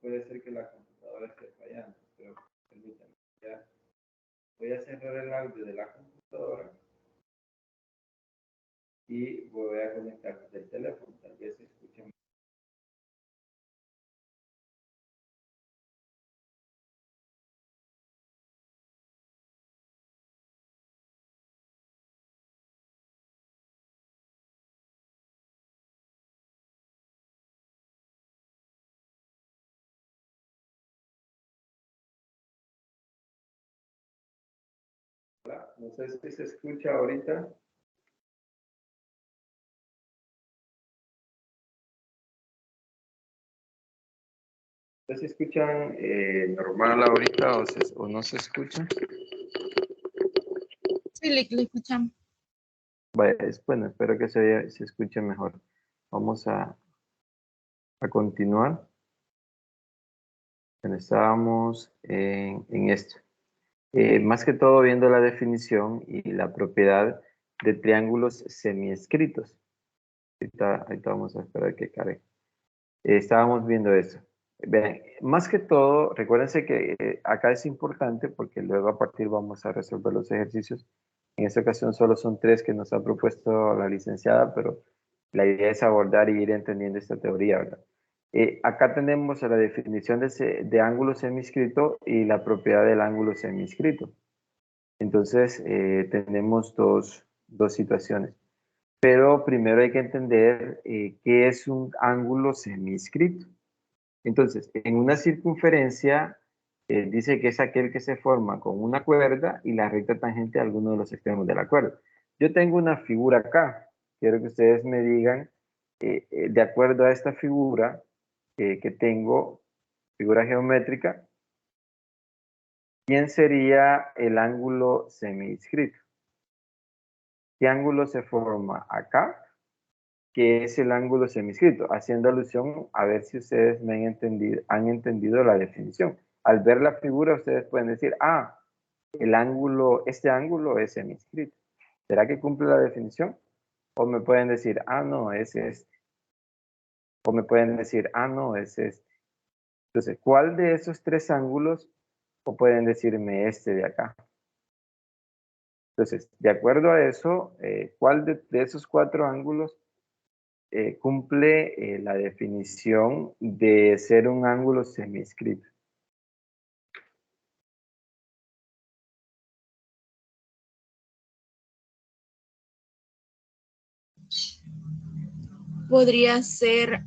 puede ser que la computadora esté fallando, pero permítame. Voy a cerrar el audio de la computadora y voy a conectar desde el teléfono, tal vez se escuche mejor. No sé si se escucha ahorita. ¿Ustedes se escuchan normal ahorita o no se escucha? Sí, le escuchamos. Vaya, bueno, espero que se escuche mejor. Vamos a continuar. Estábamos en esto. Más que todo viendo la definición y la propiedad de triángulos semiescritos. Ahorita vamos a esperar que cargue. Estábamos viendo eso. Vean, más que todo, recuérdense que acá es importante porque luego a partir vamos a resolver los ejercicios. En esta ocasión solo son 3 que nos ha propuesto la licenciada, pero la idea es abordar y ir entendiendo esta teoría, ¿verdad? Acá tenemos la definición de ángulo semiescrito y la propiedad del ángulo semiescrito. Entonces, tenemos dos situaciones. Pero primero hay que entender qué es un ángulo semiescrito. Entonces, en una circunferencia, dice que es aquel que se forma con una cuerda y la recta tangente a alguno de los extremos de la cuerda. Yo tengo una figura acá. Quiero que ustedes me digan, de acuerdo a esta figura que tengo, figura geométrica, ¿quién sería el ángulo semiescrito? ¿Qué ángulo se forma acá? Que es el ángulo semiescrito, haciendo alusión a ver si ustedes han entendido la definición. Al ver la figura, ustedes pueden decir, este ángulo es semiescrito. ¿Será que cumple la definición? O me pueden decir, no, es este. O me pueden decir, no, es este. Entonces, ¿cuál de esos 3 ángulos? O pueden decirme este de acá. Entonces, de acuerdo a eso, ¿cuál de esos 4 ángulos cumple la definición de ser un ángulo semiescrito? Podría ser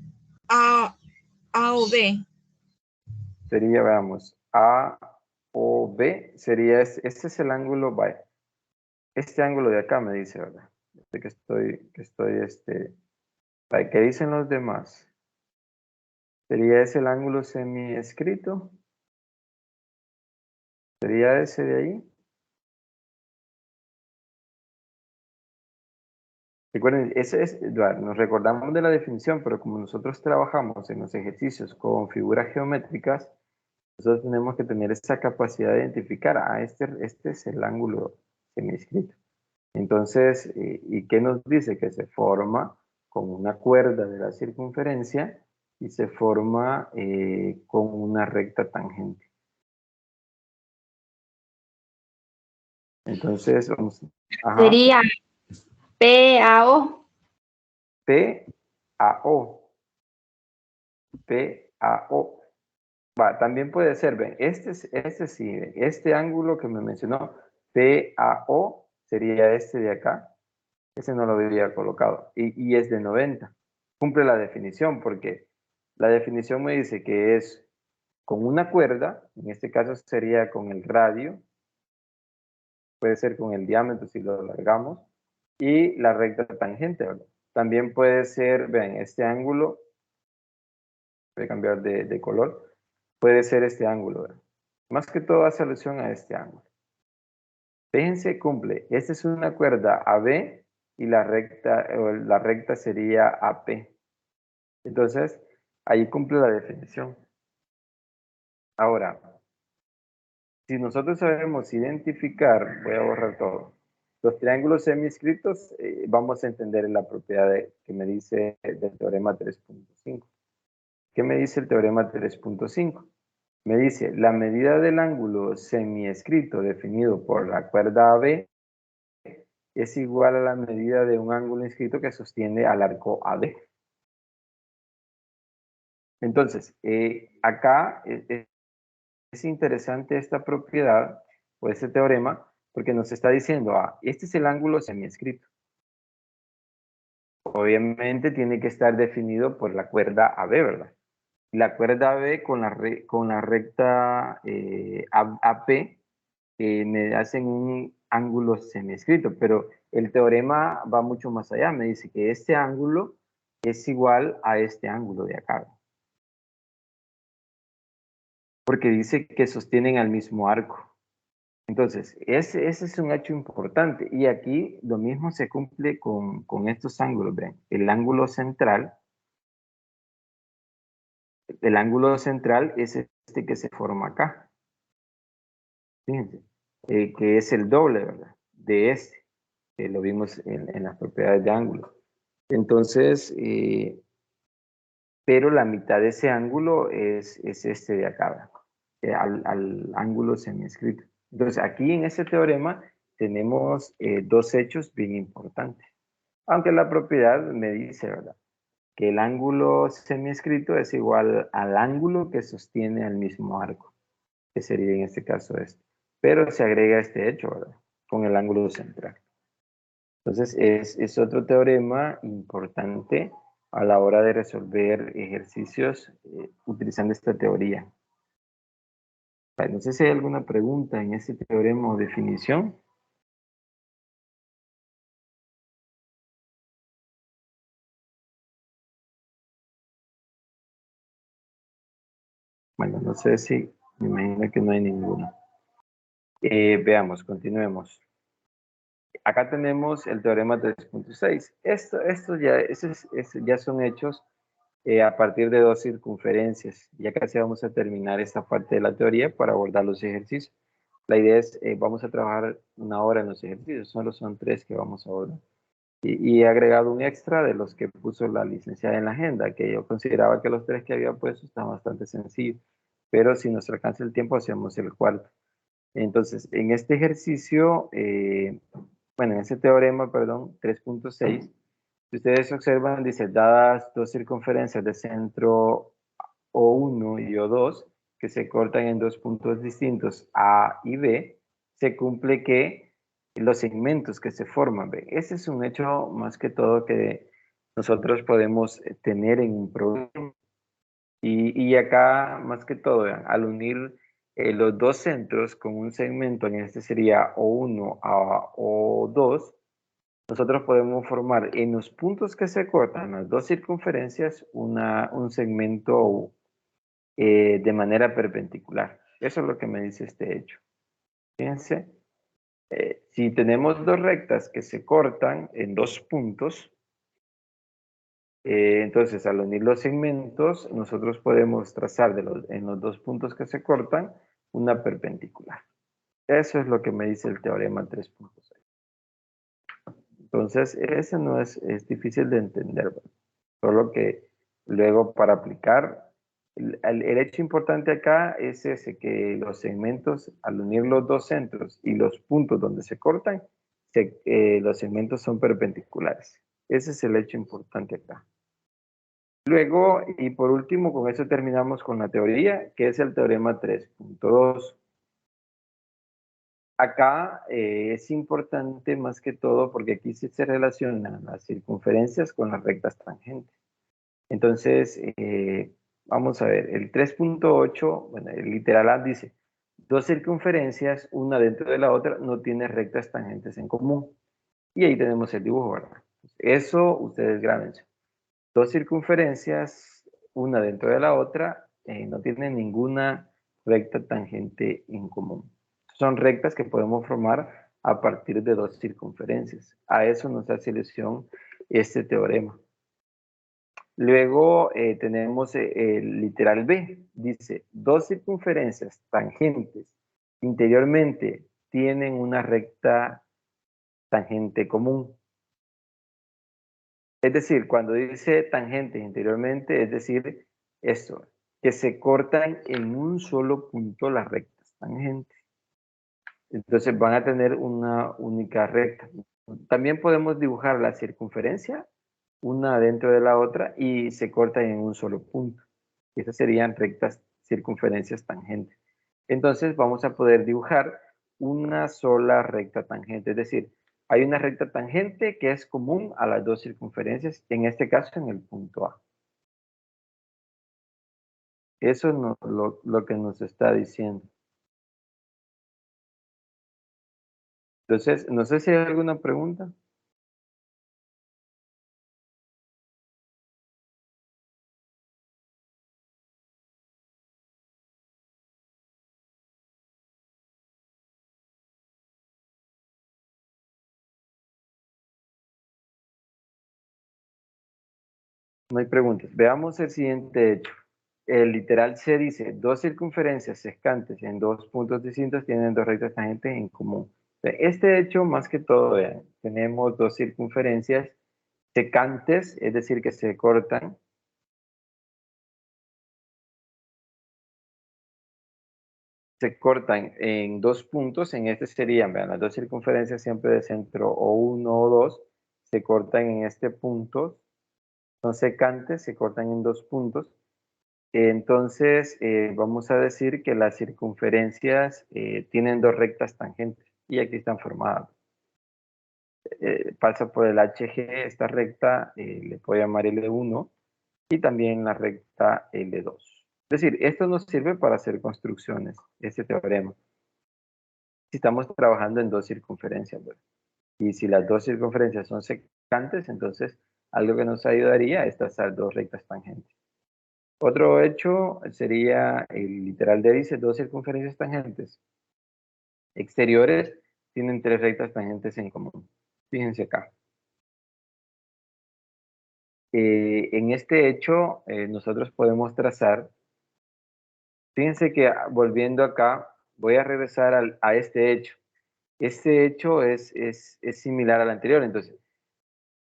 A o B. Sería, veamos, A o B, sería, este es el ángulo, vaya, este ángulo de acá me dice, ¿verdad? Vaya, ¿qué dicen los demás? ¿Sería ese el ángulo semiescrito? ¿Sería ese de ahí? Recuerden, nos recordamos de la definición, pero como nosotros trabajamos en los ejercicios con figuras geométricas, nosotros tenemos que tener esa capacidad de identificar, este es el ángulo semiescrito. Entonces, ¿y qué nos dice? Que se forma con una cuerda de la circunferencia y se forma con una recta tangente. Entonces, vamos. Ajá. Sería PAO. PAO. PAO. Va, también puede ser, ven, este sí, ven, este ángulo que me mencionó, PAO, sería este de acá. Ese no lo había colocado. Y es de 90. Cumple la definición porque la definición me dice que es con una cuerda, en este caso sería con el radio, puede ser con el diámetro si lo alargamos, y la recta tangente, ¿verdad? También puede ser, vean, este ángulo, voy a cambiar de color, puede ser este ángulo, ¿verdad? Más que todo hace alusión a este ángulo. Fíjense, cumple. Esta es una cuerda AB y la recta sería AP. Entonces, ahí cumple la definición. Ahora, si nosotros sabemos identificar, voy a borrar todo, los triángulos semiescritos, vamos a entender la propiedad que me dice del teorema 3.5. ¿Qué me dice el teorema 3.5? Me dice, la medida del ángulo semiescrito definido por la cuerda AB es igual a la medida de un ángulo inscrito que sostiene al arco AB. Entonces, acá es interesante esta propiedad o este teorema porque nos está diciendo, este es el ángulo semiescrito. Obviamente tiene que estar definido por la cuerda AB, ¿verdad? La cuerda AB con la recta AP me hacen un ángulo semiescrito, pero el teorema va mucho más allá. Me dice que este ángulo es igual a este ángulo de acá. Porque dice que sostienen al mismo arco. Entonces, ese es un hecho importante. Y aquí lo mismo se cumple con estos ángulos. ¿Ven? El ángulo central es este que se forma acá. Fíjense, que es el doble, ¿verdad? De este, que lo vimos en las propiedades de ángulo. Entonces, pero la mitad de ese ángulo es este de acá, al ángulo semiescrito. Entonces, aquí en este teorema tenemos dos hechos bien importantes. Aunque la propiedad me dice, ¿verdad? Que el ángulo semiescrito es igual al ángulo que sostiene al mismo arco, que sería en este caso este. Pero se agrega este hecho, ¿verdad? Con el ángulo central. Entonces, es otro teorema importante a la hora de resolver ejercicios utilizando esta teoría. No sé si hay alguna pregunta en este teorema o definición. Bueno, no sé si, me imagino que no hay ninguna. Veamos, continuemos. Acá tenemos el teorema 3.6. Estos ya son hechos a partir de dos circunferencias. Ya casi vamos a terminar esta parte de la teoría para abordar los ejercicios. La idea es, vamos a trabajar una hora en los ejercicios, solo son 3 que vamos a abordar. Y he agregado un extra de los que puso la licenciada en la agenda, que yo consideraba que los 3 que había puesto estaban bastante sencillos, pero si nos alcanza el tiempo hacemos el cuarto. Entonces, en este ejercicio, bueno, en ese teorema, perdón, 3.6, si ustedes observan, dice, dadas dos circunferencias de centro O1 y O2, que se cortan en dos puntos distintos, A y B, se cumple que los segmentos que se forman, ¿ve? Ese es un hecho más que todo que nosotros podemos tener en un problema. Y acá, más que todo, vean, al unir los dos centros con un segmento, en este sería O1 a O2, nosotros podemos formar en los puntos que se cortan, las dos circunferencias, un segmento de manera perpendicular. Eso es lo que me dice este hecho. Fíjense, si tenemos dos rectas que se cortan en dos puntos, entonces al unir los segmentos, nosotros podemos trazar en los dos puntos que se cortan una perpendicular. Eso es lo que me dice el teorema 3.6. Entonces, ese no es difícil de entender, ¿verdad? Solo que luego para aplicar, el hecho importante acá es ese, que los segmentos, al unir los dos centros y los puntos donde se cortan, los segmentos son perpendiculares. Ese es el hecho importante acá. Luego, y por último, con eso terminamos con la teoría, que es el teorema 3.2. Acá es importante más que todo porque aquí sí se relacionan las circunferencias con las rectas tangentes. Entonces, vamos a ver, el 3.8, bueno, el literal A dice, dos circunferencias, una dentro de la otra, no tienen rectas tangentes en común. Y ahí tenemos el dibujo, ¿verdad? Eso ustedes grábense. Dos circunferencias, una dentro de la otra, no tienen ninguna recta tangente en común. Son rectas que podemos formar a partir de dos circunferencias. A eso nos hace alusión este teorema. Luego tenemos el literal B. Dice, dos circunferencias tangentes interiormente tienen una recta tangente común. Es decir, cuando dice tangentes interiormente, es decir, esto, que se cortan en un solo punto las rectas tangentes. Entonces van a tener una única recta. También podemos dibujar la circunferencia, una dentro de la otra, y se cortan en un solo punto. Esas serían rectas circunferencias tangentes. Entonces vamos a poder dibujar una sola recta tangente, es decir, hay una recta tangente que es común a las dos circunferencias, en este caso en el punto A. Eso es lo que nos está diciendo. Entonces, no sé si hay alguna pregunta. No hay preguntas. Veamos el siguiente hecho. El literal C dice, dos circunferencias secantes en dos puntos distintos tienen dos rectas tangentes en común. Este hecho, más que todo, vean, tenemos dos circunferencias secantes, es decir, que se cortan. Se cortan en dos puntos, en este serían, vean, las dos circunferencias siempre de centro o uno o dos, se cortan en este punto, son secantes, se cortan en dos puntos. Entonces, vamos a decir que las circunferencias tienen dos rectas tangentes y aquí están formadas. Pasa por el HG, esta recta le puedo llamar L1 y también la recta L2. Es decir, esto nos sirve para hacer construcciones, este teorema. Si estamos trabajando en dos circunferencias, ¿verdad? Y si las dos circunferencias son secantes, entonces algo que nos ayudaría es trazar dos rectas tangentes. Otro hecho sería, el literal D dice, dos circunferencias tangentes exteriores tienen tres rectas tangentes en común. Fíjense acá. En este hecho, nosotros podemos trazar, fíjense que volviendo acá, voy a regresar a este hecho. Este hecho es similar al anterior, entonces,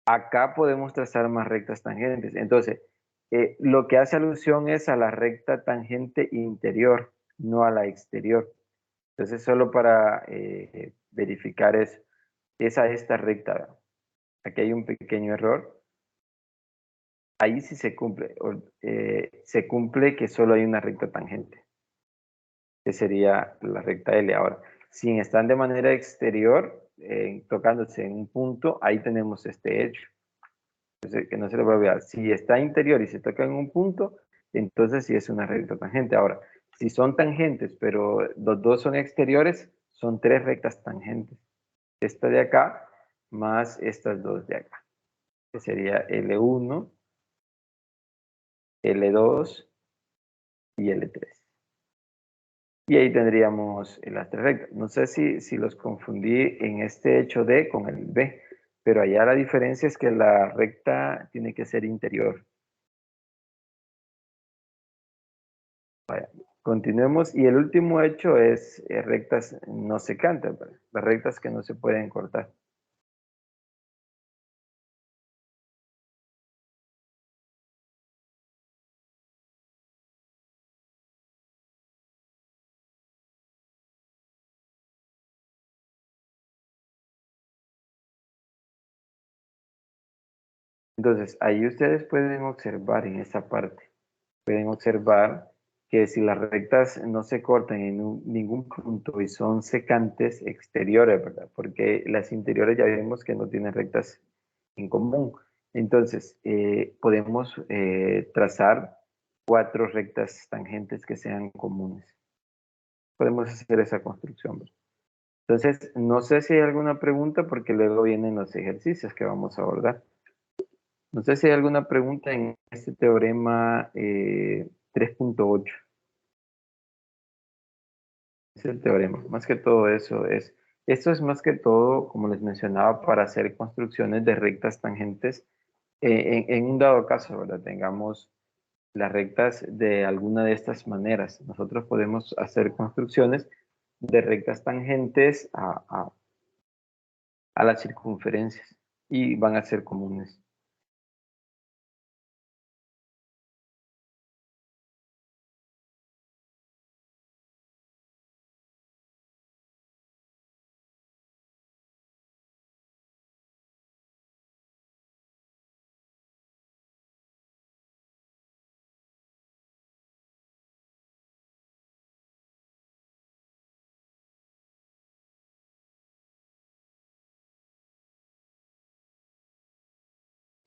acá podemos trazar más rectas tangentes. Entonces, lo que hace alusión es a la recta tangente interior, no a la exterior. Entonces, solo para verificar eso, es a esta recta. Aquí hay un pequeño error. Ahí sí se cumple que solo hay una recta tangente, que sería la recta L. Ahora, si están de manera exterior, tocándose en un punto, ahí tenemos este hecho. Entonces, que no se lo va a olvidar. Si está interior y se toca en un punto, entonces sí es una recta tangente. Ahora, si son tangentes, pero los dos son exteriores, son tres rectas tangentes. Esta de acá más estas dos de acá, que sería L1, L2 y L3. Y ahí tendríamos las tres rectas. No sé si los confundí en este hecho D con el B, pero allá la diferencia es que la recta tiene que ser interior. Vaya, continuemos. Y el último hecho es rectas no secantes, las rectas que no se pueden cortar. Entonces, ahí ustedes pueden observar en esta parte, pueden observar que si las rectas no se cortan en ningún punto y son secantes exteriores, ¿verdad? Porque las interiores ya vimos que no tienen rectas en común. Entonces, podemos trazar 4 rectas tangentes que sean comunes. Podemos hacer esa construcción, ¿verdad? Entonces, no sé si hay alguna pregunta porque luego vienen los ejercicios que vamos a abordar. No sé si hay alguna pregunta en este teorema 3.8. Es el teorema. Más que todo eso es. Esto es más que todo, como les mencionaba, para hacer construcciones de rectas tangentes. En un dado caso, ¿verdad? Tengamos las rectas de alguna de estas maneras. Nosotros podemos hacer construcciones de rectas tangentes a las circunferencias y van a ser comunes.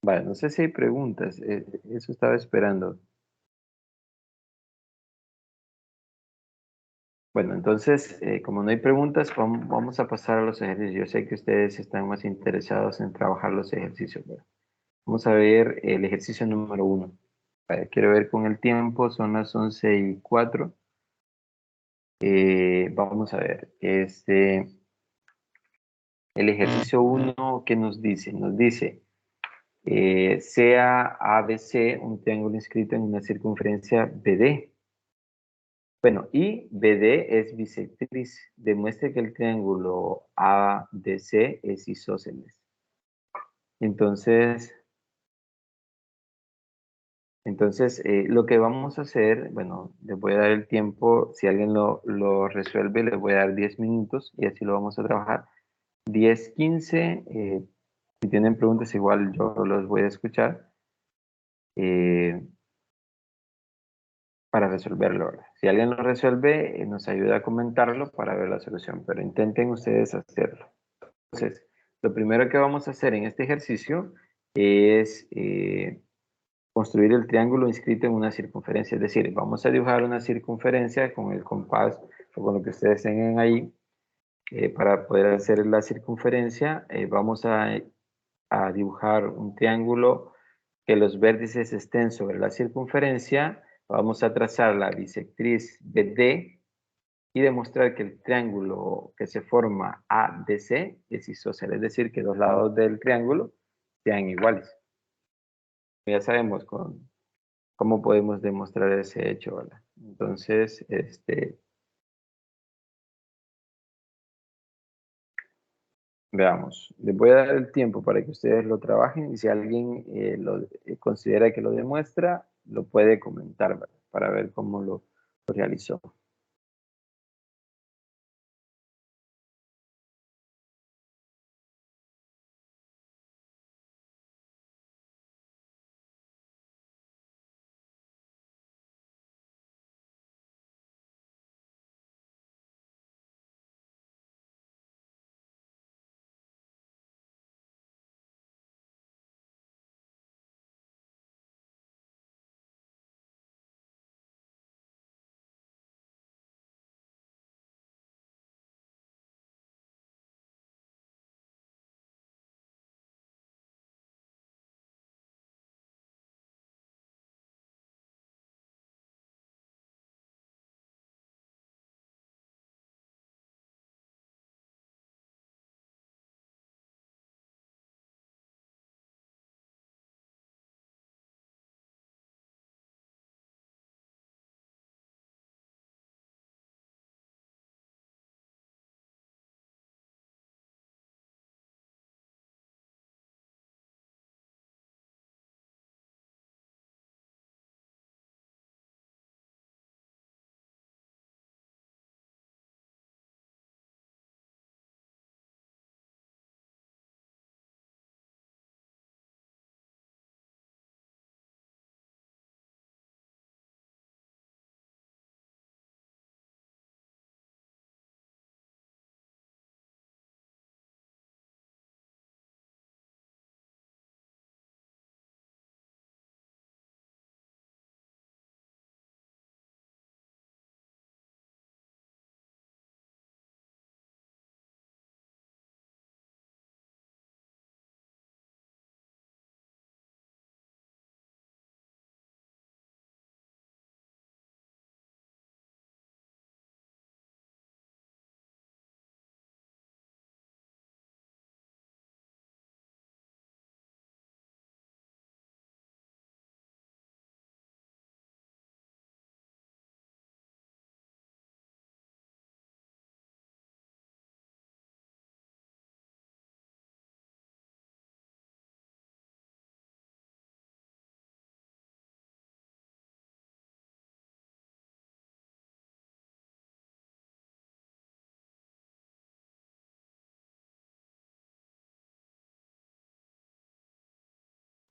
Vale, no sé si hay preguntas. Eso estaba esperando. Bueno, entonces, como no hay preguntas, vamos a pasar a los ejercicios. Yo sé que ustedes están más interesados en trabajar los ejercicios, ¿verdad? Vamos a ver el ejercicio número 1. Quiero ver con el tiempo, son las 11:04. Vamos a ver, el ejercicio 1, ¿qué nos dice? Nos dice, sea ABC un triángulo inscrito en una circunferencia BD. Bueno, y BD es bisectriz. Demuestre que el triángulo ADC es isósceles. Entonces, lo que vamos a hacer, bueno, les voy a dar el tiempo. Si alguien lo resuelve, les voy a dar 10 minutos y así lo vamos a trabajar. 10, 15. Si tienen preguntas, igual yo los voy a escuchar eh, para resolverlo, ¿verdad? Si alguien lo resuelve, nos ayuda a comentarlo para ver la solución, pero intenten ustedes hacerlo. Entonces, lo primero que vamos a hacer en este ejercicio es construir el triángulo inscrito en una circunferencia. Es decir, vamos a dibujar una circunferencia con el compás o con lo que ustedes tengan ahí. Para poder hacer la circunferencia, vamos a dibujar un triángulo que los vértices estén sobre la circunferencia. Vamos a trazar la bisectriz BD y demostrar que el triángulo que se forma ADC es isósceles, es decir, que los lados del triángulo sean iguales. Ya sabemos cómo podemos demostrar ese hecho, ¿verdad? Entonces, veamos. Les voy a dar el tiempo para que ustedes lo trabajen y si alguien considera que lo demuestra, lo puede comentar, ¿verdad? Para ver cómo lo realizó.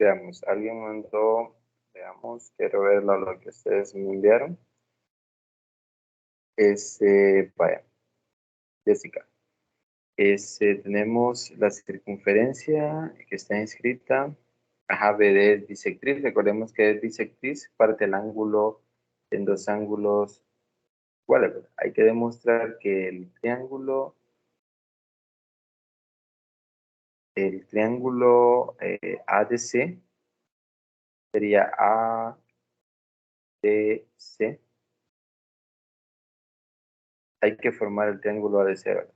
Veamos, alguien mandó, veamos, quiero ver lo que ustedes me enviaron. Vaya, Jessica. Tenemos la circunferencia que está inscrita. Ajá, BD es bisectriz. Recordemos que es bisectriz, parte el ángulo en dos ángulos iguales. Hay que demostrar que el triángulo ADC sería ADC. Hay que formar el triángulo ADC, ¿verdad?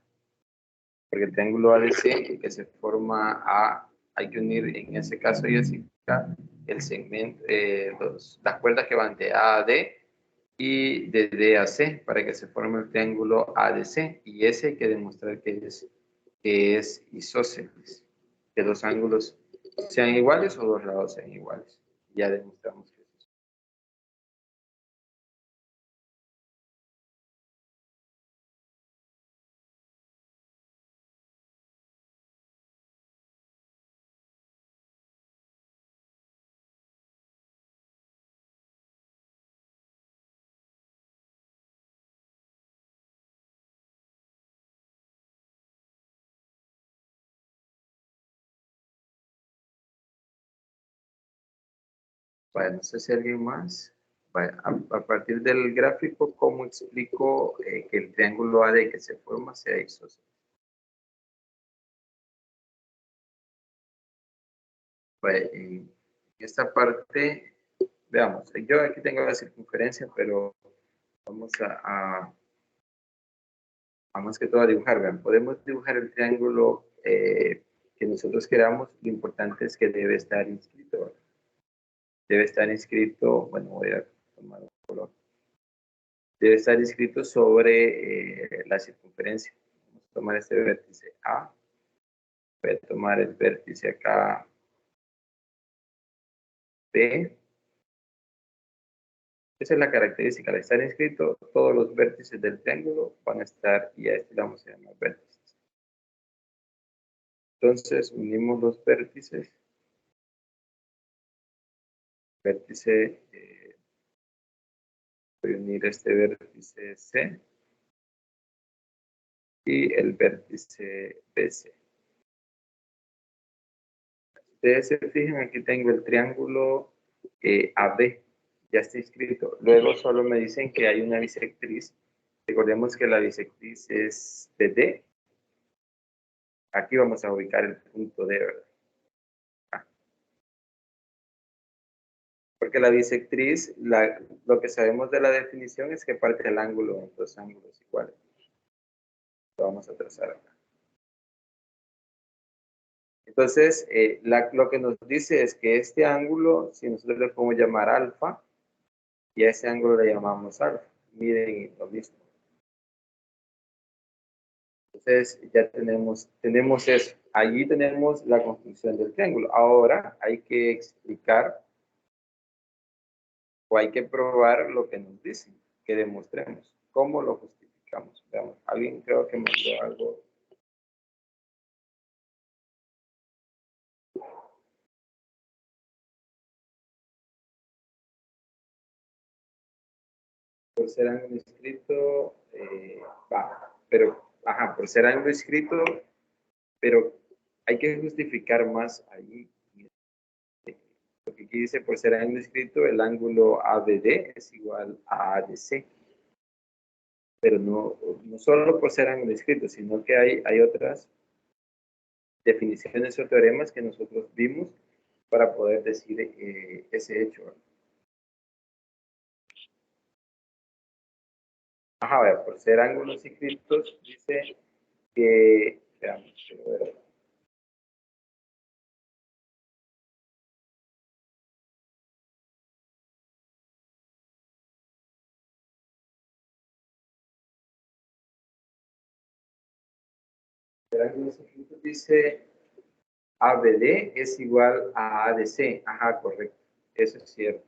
Porque el triángulo ADC que se forma hay que unir en ese caso, Jessica, el segmento, las cuerdas que van de A a D y de D a C para que se forme el triángulo ADC. Y ese hay que demostrar que es isósceles, que dos ángulos sean iguales o dos lados sean iguales. Ya demostramos que es eso. Bueno, no sé si alguien más. Bueno, a partir del gráfico, ¿cómo explico que el triángulo AD que se forma sea isósceles? Pues, en esta parte, veamos, yo aquí tengo la circunferencia, pero vamos a más que todo a dibujar. Vean, podemos dibujar el triángulo que nosotros queramos. Lo importante es que debe estar inscrito, ¿verdad? Debe estar inscrito, bueno, voy a tomar un color. Debe estar inscrito sobre la circunferencia. Vamos a tomar este vértice A. Voy a tomar el vértice acá B. Esa es la característica. Al estar inscrito, todos los vértices del triángulo van a estar, y a este le vamos a llamar vértices. Entonces, unimos los vértices. Vértice, voy a unir este vértice C y el vértice BC. Ustedes se fijan, aquí tengo el triángulo AB, ya está inscrito. Luego solo me dicen que hay una bisectriz. Recordemos que la bisectriz es BD. Aquí vamos a ubicar el punto D, ¿verdad? Porque la bisectriz, lo que sabemos de la definición es que parte el ángulo en dos ángulos iguales. Lo vamos a trazar acá. Entonces, lo que nos dice es que este ángulo, si nosotros le podemos llamar alfa, y a ese ángulo le llamamos alfa. Miren lo mismo. Entonces, ya tenemos eso. Allí tenemos la construcción del triángulo. Ahora hay que explicar o hay que probar lo que nos dicen, que demostremos. ¿Cómo lo justificamos? Veamos, alguien creo que mandó algo. Por ser ángulo inscrito, por ser ángulo inscrito, pero hay que justificar más ahí. Porque aquí dice, por ser ángulo inscrito, el ángulo ABD es igual a ADC. Pero no solo por ser ángulo inscrito, sino que hay otras definiciones o teoremas que nosotros vimos para poder decir ese hecho. Ajá, a ver, por ser ángulos inscritos, dice que, veamos, por ángulos inscritos dice ABD es igual a ADC. Ajá, correcto. Eso es cierto.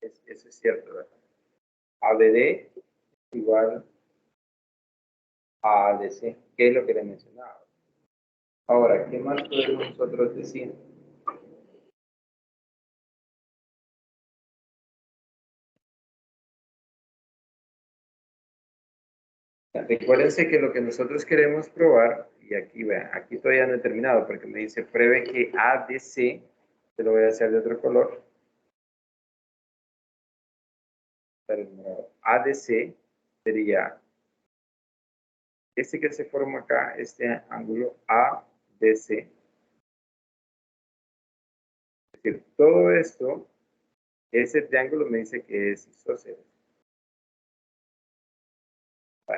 Eso es cierto, ¿verdad? ABD es igual a ADC. ¿Qué es lo que le mencionaba? Ahora, ¿qué más podemos nosotros decir? Recuérdense que lo que nosotros queremos probar, y aquí vean, aquí todavía no he terminado porque me dice pruebe que ADC, te lo voy a hacer de otro color. ADC sería este que se forma acá, este ángulo ADC. Es decir, todo esto, ese triángulo me dice que es isósceles.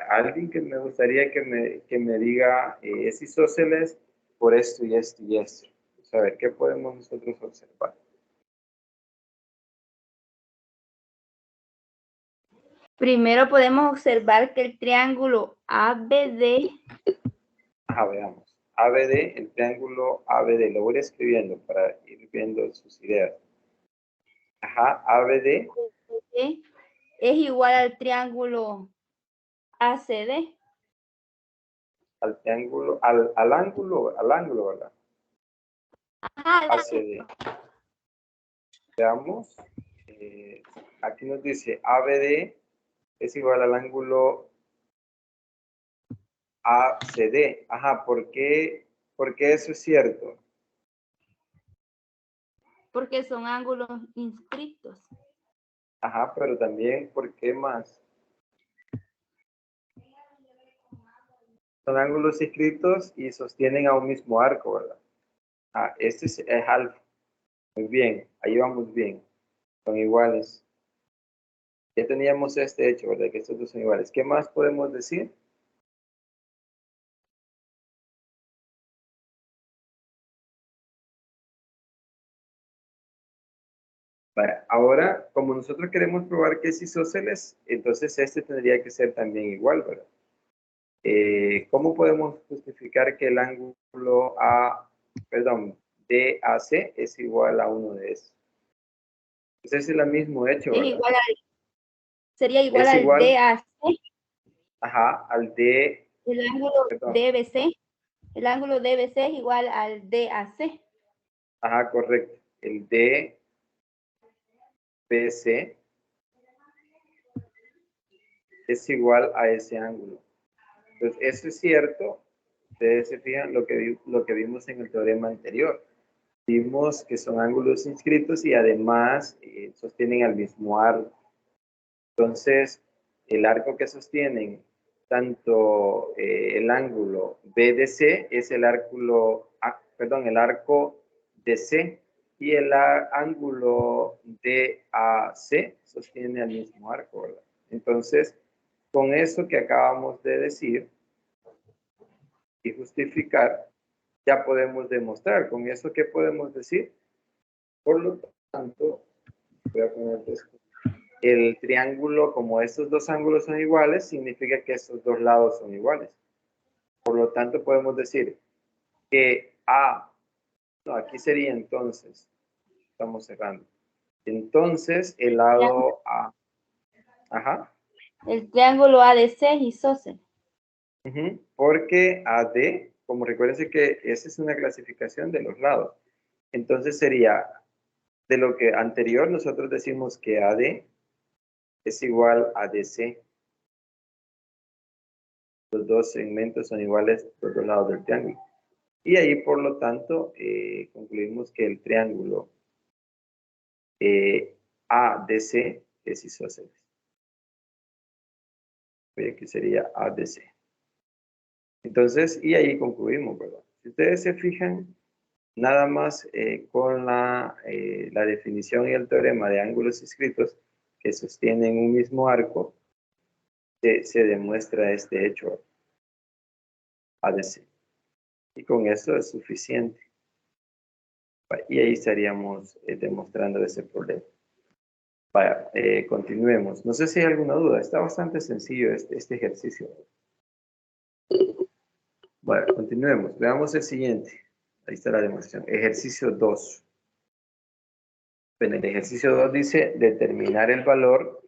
Alguien que me gustaría que me diga es isósceles por esto y esto y esto. A ver, ¿qué podemos nosotros observar? Primero podemos observar que el triángulo ABD. Ajá, veamos. ABD, el triángulo ABD. Lo voy escribiendo para ir viendo sus ideas. Ajá, ABD. Es igual al triángulo ACD. Al triángulo, al ángulo, ¿verdad? Ajá, ACD. Veamos. Aquí nos dice ABD es igual al ángulo ACD. Ajá, ¿por qué eso es cierto? porque son ángulos inscritos. Ajá, pero también, ¿por qué más? Son ángulos inscritos y sostienen a un mismo arco, ¿verdad? Ah, este es alfa. Muy bien, ahí vamos bien. Son iguales. Ya teníamos este hecho, ¿verdad? Que estos dos son iguales. ¿Qué más podemos decir? Vale, ahora, como nosotros queremos probar que es isósceles, entonces este tendría que ser también igual, ¿verdad? ¿Cómo podemos justificar que el ángulo DAC es igual a uno de esos? Pues ese es el mismo hecho, Es ¿verdad? igual sería igual Es al igual, DAC, ajá, al D, el ángulo perdón, DBC. El ángulo DBC es igual al DAC. ajá, correcto. El DBC es igual a ese ángulo. Entonces, eso es cierto. Ustedes se fijan lo que vimos en el teorema anterior. Vimos que son ángulos inscritos y además sostienen al mismo arco. Entonces, el arco que sostienen, tanto el ángulo BDC es el arco DC y el ángulo DAC sostiene al mismo arco, ¿verdad? Entonces, con eso que acabamos de decir y justificar, ya podemos demostrar. Con eso, ¿qué podemos decir? Por lo tanto, voy a poner esto. El triángulo, como estos dos ángulos son iguales, significa que estos dos lados son iguales. Por lo tanto, podemos decir que aquí sería entonces, estamos cerrando. Entonces, el lado A, ajá. El triángulo ADC es isósceles. Porque AD, como recuérdense que esa es una clasificación de los lados. Entonces sería, de lo que anterior nosotros decimos que AD es igual a DC. Los dos segmentos son iguales por los lados del triángulo. Y ahí, por lo tanto, concluimos que el triángulo ADC es isósceles. Que sería ADC. Entonces, y ahí concluimos, ¿verdad? Si ustedes se fijan, nada más con la definición y el teorema de ángulos inscritos que sostienen un mismo arco, se demuestra este hecho ADC. Y con eso es suficiente. Y ahí estaríamos demostrando ese problema. Vaya, continuemos. No sé si hay alguna duda. Está bastante sencillo este ejercicio. Bueno, continuemos. Veamos el siguiente. Ahí está la demostración. Ejercicio 2. Bueno, el ejercicio 2 dice determinar el valor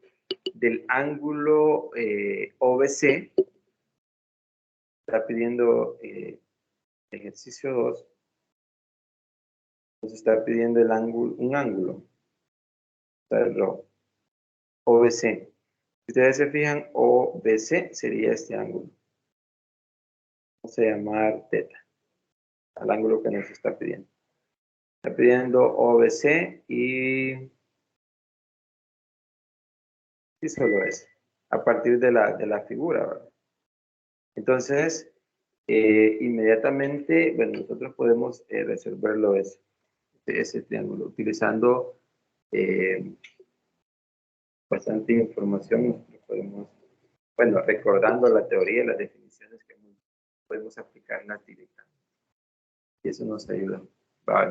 del ángulo OBC. Está pidiendo Ejercicio 2 nos está pidiendo el ángulo, un ángulo, el OBC. Si ustedes se fijan, OBC sería este ángulo. Vamos a llamar teta al ángulo que nos está pidiendo. Está pidiendo OBC y solo es a partir de la figura, ¿verdad? Entonces, inmediatamente, bueno, nosotros podemos resolverlo ese triángulo utilizando bastante información. Nosotros podemos, bueno, recordando la teoría y las definiciones que podemos aplicarlas directamente. Y eso nos ayuda.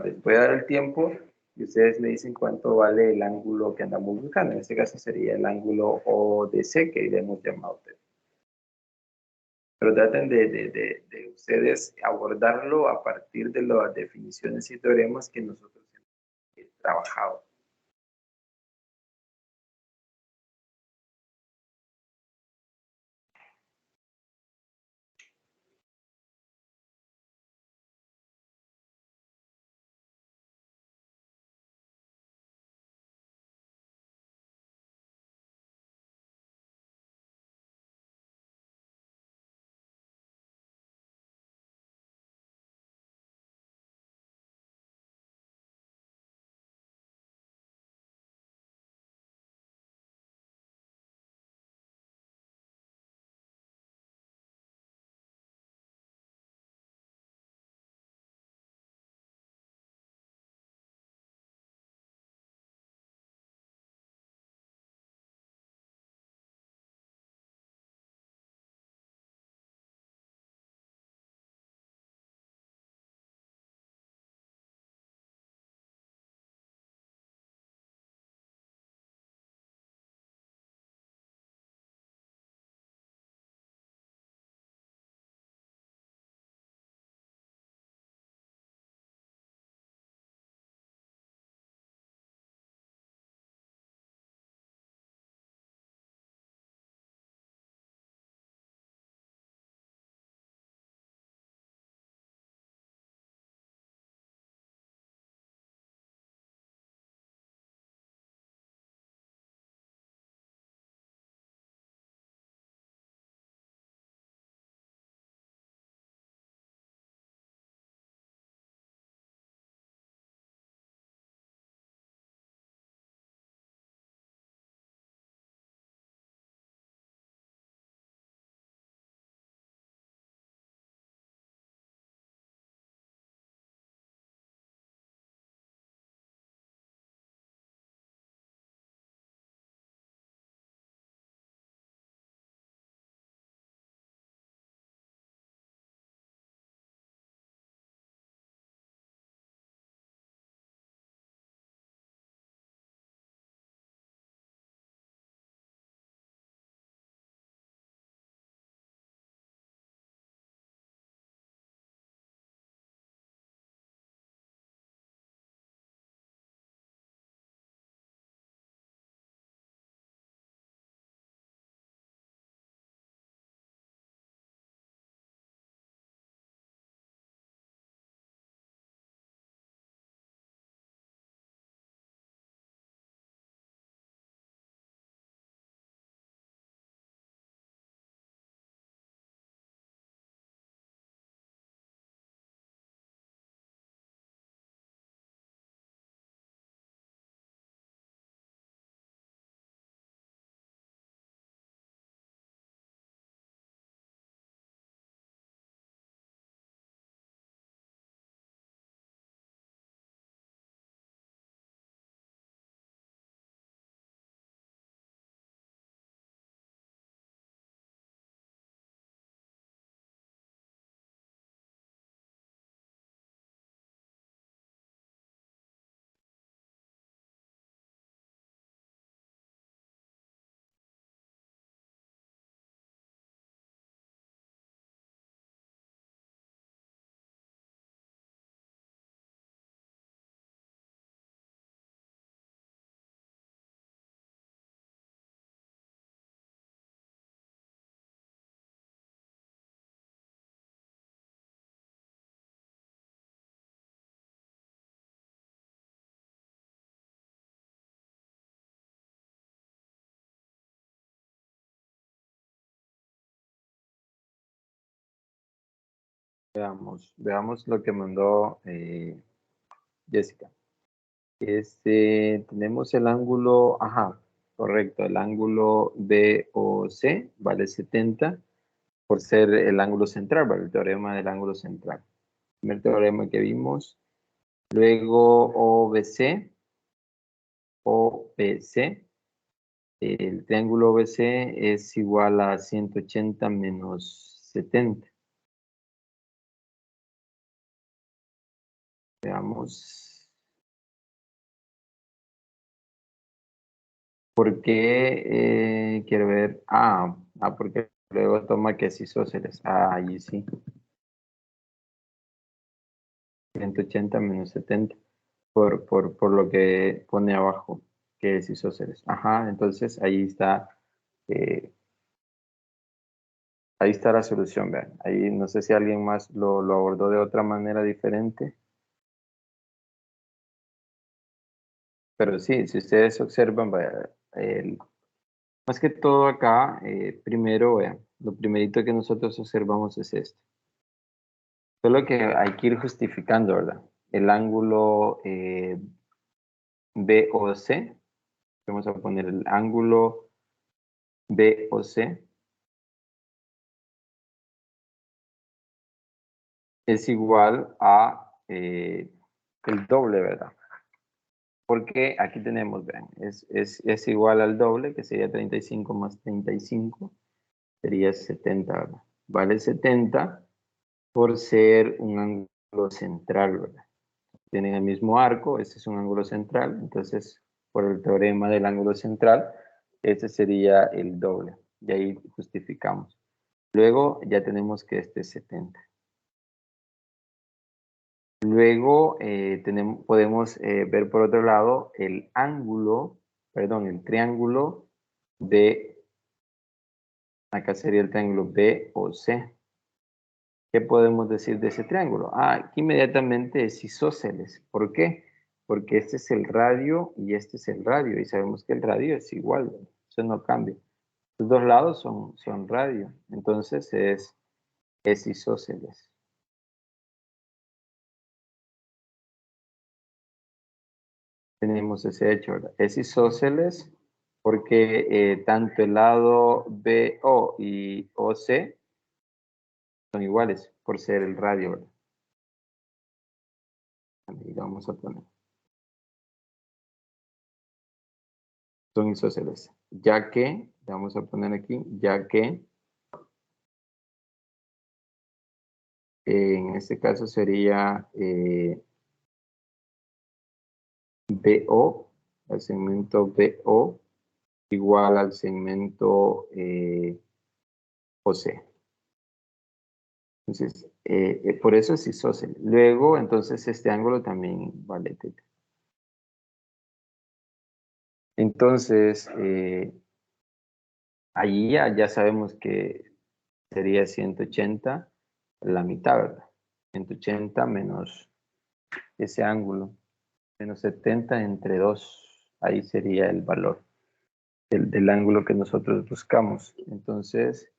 Les voy a dar el tiempo y ustedes me dicen cuánto vale el ángulo que andamos buscando. En este caso sería el ángulo ODC que iremos llamado T. Pero traten de ustedes abordarlo a partir de las definiciones y teoremas que nosotros hemos trabajado. Veamos lo que mandó Jessica. Tenemos el ángulo, ajá, correcto, el ángulo BOC vale 70 por ser el ángulo central, vale el teorema del ángulo central. Primer teorema que vimos. Luego OBC, el triángulo OBC es igual a 180 menos 70. Veamos. ¿Por qué? Quiero ver. Porque luego toma que es isósceles. Allí sí. 180 menos 70. Por lo que pone abajo, que es isósceles. Ajá, entonces eh, ahí está la solución, vean. Ahí no sé si alguien más lo abordó de otra manera diferente. Pero sí, si ustedes observan, vaya, más que todo acá, primero, vean, lo primerito que nosotros observamos es esto. Solo que hay que ir justificando, ¿verdad? El ángulo BOC, vamos a poner el ángulo BOC es igual a el doble, ¿verdad? Porque aquí tenemos, vean, es igual al doble, que sería 35 más 35, sería 70, ¿verdad? Vale 70 por ser un ángulo central, ¿verdad? Tienen el mismo arco, este es un ángulo central, entonces por el teorema del ángulo central, este sería el doble, y ahí justificamos. Luego ya tenemos que este es 70. Luego podemos ver por otro lado el triángulo de, acá sería el triángulo BOC. ¿Qué podemos decir de ese triángulo? Aquí inmediatamente es isósceles. ¿Por qué? Porque este es el radio y este es el radio. Y sabemos que el radio es igual, ¿verdad? Eso no cambia. Los dos lados son radio. Entonces es isósceles. Tenemos ese hecho, ¿verdad? Es isósceles porque tanto el lado BO y OC son iguales por ser el radio, ¿verdad? Ahí lo vamos a poner. Son isósceles. Ya que, vamos a poner aquí, ya que en este caso sería BO, el segmento BO igual al segmento OC. Entonces, por eso es isósceles. Luego, entonces, este ángulo también vale teta. Entonces, allí ya sabemos que sería 180 la mitad, ¿verdad? 180 menos ese ángulo, menos 70 entre 2. Ahí sería el valor del ángulo que nosotros buscamos. Entonces,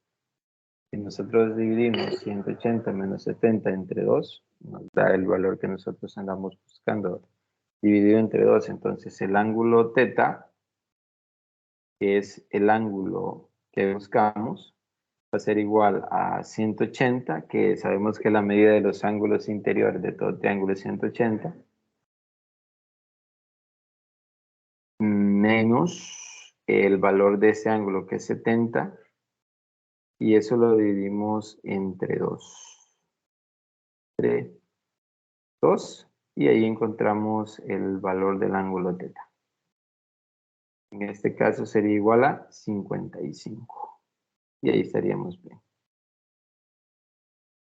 si nosotros dividimos 180 menos 70 entre 2, nos da el valor que nosotros andamos buscando. Dividido entre 2, entonces el ángulo teta, que es el ángulo que buscamos, va a ser igual a 180, que sabemos que la medida de los ángulos interiores de todo triángulo es 180, menos el valor de ese ángulo que es 70, y eso lo dividimos entre 2. Entre 2, y ahí encontramos el valor del ángulo teta. En este caso sería igual a 55. Y ahí estaríamos bien.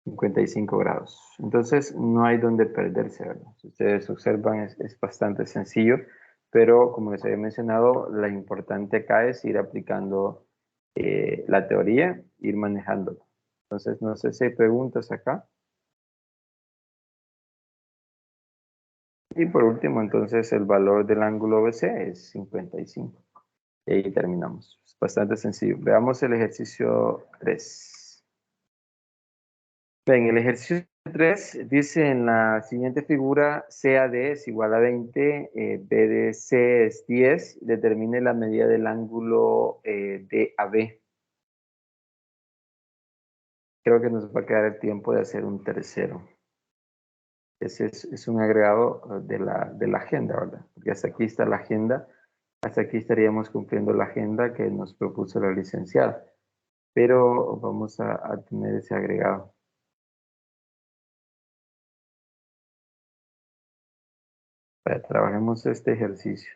55 grados. Entonces no hay donde perderse, ¿verdad? Si ustedes observan es bastante sencillo, pero como les había mencionado, lo importante acá es ir aplicando la teoría, ir manejándola. Entonces no sé si hay preguntas acá. Y por último, entonces el valor del ángulo BC es 55. Y ahí terminamos. Es bastante sencillo. Veamos el ejercicio 3. Bien, el ejercicio 3 dice en la siguiente figura, CAD es igual a 20, BDC es 10, determine la medida del ángulo DAB. Creo que nos va a quedar el tiempo de hacer un tercero. Ese es un agregado de la agenda, ¿verdad? Porque hasta aquí está la agenda, hasta aquí estaríamos cumpliendo la agenda que nos propuso la licenciada, pero vamos a tener ese agregado. Trabajemos este ejercicio.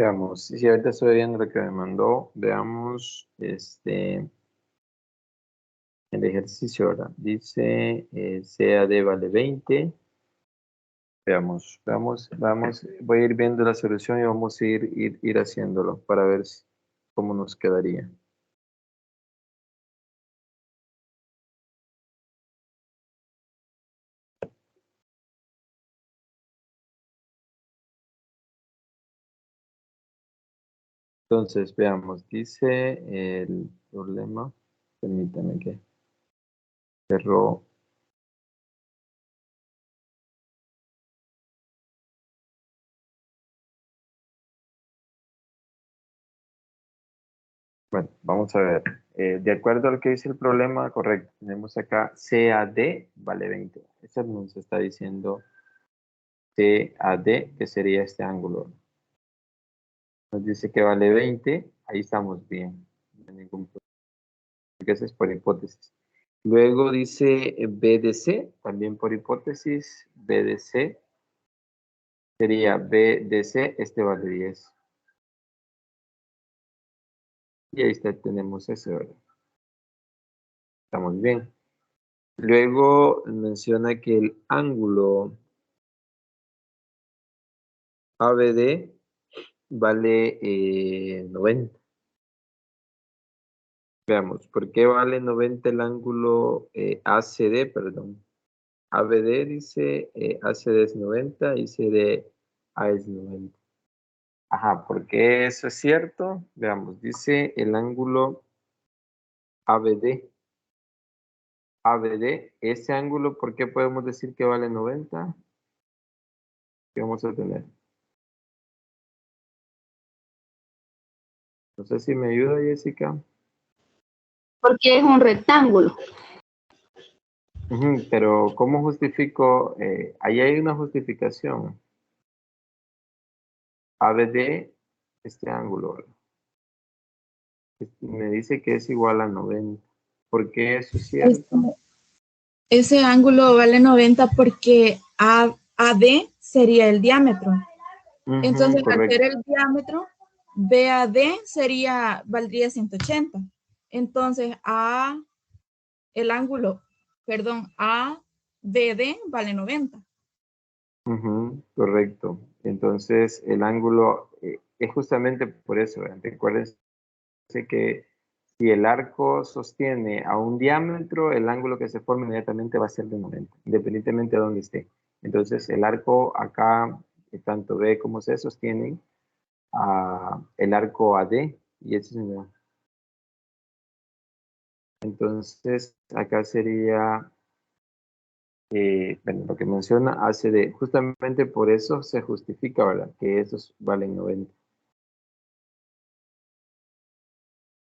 Veamos, si ahorita estoy viendo lo que me mandó, veamos el ejercicio ahora. Dice CAD vale 20. Veamos, voy a ir viendo la solución y vamos a ir haciéndolo para ver cómo nos quedaría. Entonces, veamos, dice el problema, permítame que cerró. Bueno, vamos a ver. De acuerdo al que dice el problema, correcto. Tenemos acá CAD vale 20. Eso nos está diciendo CAD, que sería este ángulo. Nos dice que vale 20. Ahí estamos bien. No hay ningún problema. Porque eso es por hipótesis. Luego dice BDC, también por hipótesis. BDC sería BDC, este vale 10. Y ahí está, tenemos ese, ¿verdad? Estamos bien. Luego menciona que el ángulo ABD vale 90. Veamos, ¿por qué vale 90 el ángulo ACD? Perdón. ABD dice ACD es 90 y CDA es 90. Ajá, ¿por qué eso es cierto? Veamos, dice el ángulo ABD. ABD, ese ángulo, ¿por qué podemos decir que vale 90? ¿Qué vamos a tener? No sé si me ayuda, Jessica. Porque es un rectángulo. Ujú, pero ¿cómo justifico? Ahí hay una justificación. ABD, este ángulo, ¿verdad? Me dice que es igual a 90. ¿Por qué eso es cierto? Ese ángulo vale 90 porque AD sería el diámetro. Ujú, Entonces, al correcto. ser el diámetro, BAD valdría 180. Entonces, el ángulo, perdón, ABD vale 90. Ujú, correcto. Entonces, el ángulo es justamente por eso. Recuérdense que si el arco sostiene a un diámetro, el ángulo que se forma inmediatamente va a ser de 90, independientemente de dónde esté. Entonces, el arco acá, tanto B como C sostienen el arco AD y ese es el. Entonces, acá sería, bueno, lo que menciona ACD. Justamente por eso se justifica, ¿verdad? Que esos valen 90.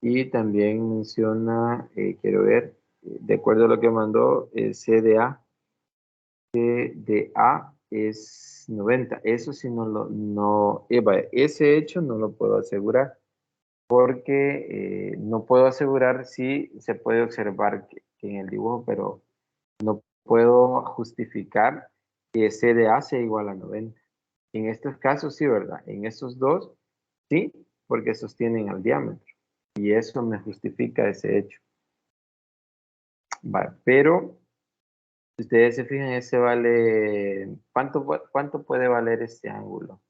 Y también menciona, quiero ver, de acuerdo a lo que mandó, CDA. CDA es 90. Eso sí vaya, ese hecho no lo puedo asegurar porque no puedo asegurar si se puede observar que en el dibujo, pero no puedo justificar que CDA sea igual a 90. En estos casos sí, ¿verdad? En estos dos, sí, porque sostienen el diámetro. Y eso me justifica ese hecho. Vale, pero si ustedes se fijan, ese vale, ¿cuánto puede valer este ángulo?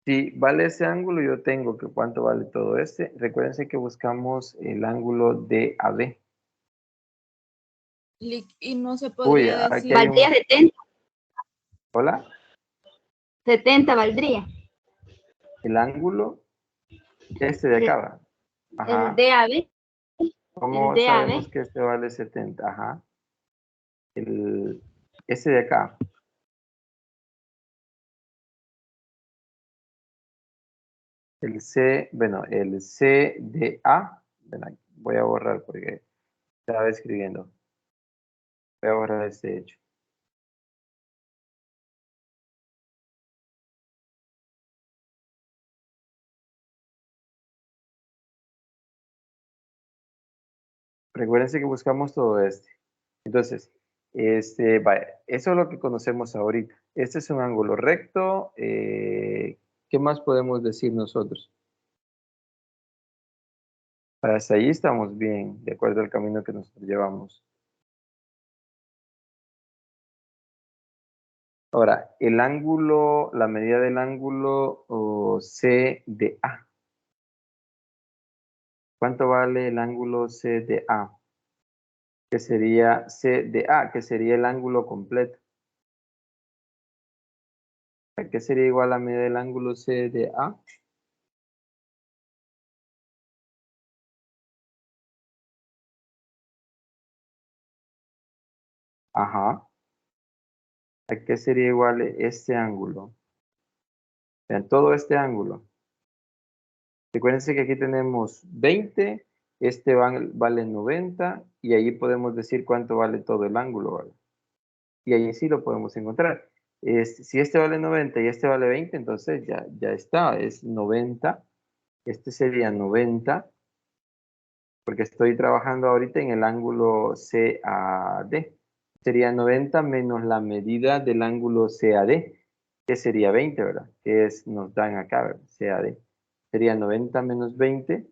Si vale ese ángulo, yo tengo que cuánto vale todo este. Recuérdense que buscamos el ángulo de AB. Y no se Uy, podría aquí decir, hay Valdría un... 70. ¿Hola? 70 valdría. El ángulo, este de acá, ¿va? El Ajá. DAB. El ¿Cómo sabemos DAB. que este vale 70? Ajá. Ese de acá. El C, bueno, el CDA. Bueno, voy a borrar porque estaba escribiendo. Voy a borrar este hecho. Recuérdense que buscamos todo este. Entonces, Vaya, eso es lo que conocemos ahorita. Este es un ángulo recto. ¿Qué más podemos decir nosotros? Hasta ahí estamos bien, de acuerdo al camino que nosotros llevamos. Ahora, el ángulo, la medida del ángulo CDA. ¿Cuánto vale el ángulo CDA? Que sería CDA, que sería el ángulo completo. ¿Qué sería igual a medida del ángulo CDA? Ajá. ¿A qué sería igual este ángulo? Vean, todo este ángulo. Recuérdense que aquí tenemos 20, este vale 90, y ahí podemos decir cuánto vale todo el ángulo, ¿vale? Y ahí sí lo podemos encontrar. Si este vale 90 y este vale 20, entonces ya está, es 90. Este sería 90, porque estoy trabajando ahorita en el ángulo CAD. Sería 90 menos la medida del ángulo CAD, que sería 20, ¿verdad? Que nos dan acá, ¿verdad? CAD. Sería 90 menos 20,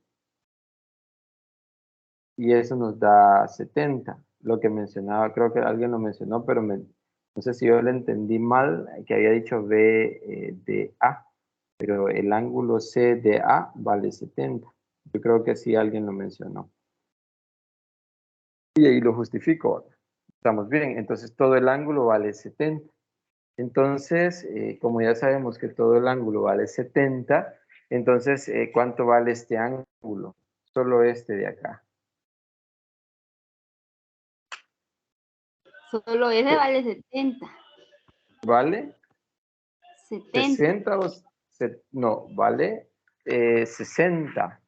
y eso nos da 70. Lo que mencionaba, creo que alguien lo mencionó, pero no sé si yo le entendí mal, que había dicho BDA, pero el ángulo CDA vale 70. Yo creo que sí alguien lo mencionó. Y ahí lo justifico, ¿verdad? Estamos bien, entonces todo el ángulo vale 70. Entonces, como ya sabemos que todo el ángulo vale 70, entonces, ¿cuánto vale este ángulo? Solo este de acá. Solo ese vale 70. ¿Vale? 70. 60 no, vale 60.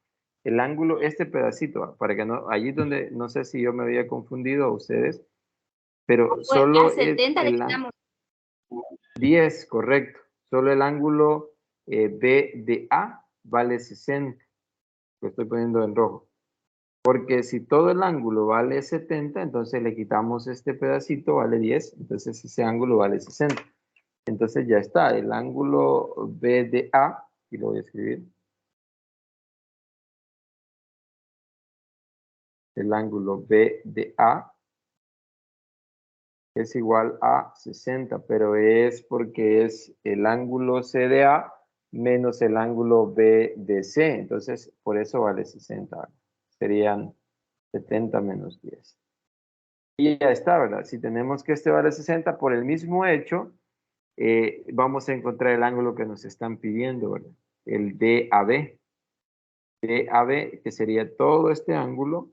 El ángulo, este pedacito, para que no, allí donde, no sé si yo me había confundido a ustedes, pero Pues solo a 70 le quitamos 10, correcto. Solo el ángulo BDA vale 60. Lo estoy poniendo en rojo. Porque si todo el ángulo vale 70, entonces le quitamos este pedacito, vale 10, entonces ese ángulo vale 60. Entonces ya está, el ángulo BDA, y lo voy a escribir. El ángulo BDA es igual a 60, pero es porque es el ángulo CDA menos el ángulo BDC, entonces por eso vale 60. Serían 70 menos 10. Y ya está, ¿verdad? Si tenemos que este vale 60, por el mismo hecho, vamos a encontrar el ángulo que nos están pidiendo, ¿verdad? El DAB. DAB, que sería todo este ángulo.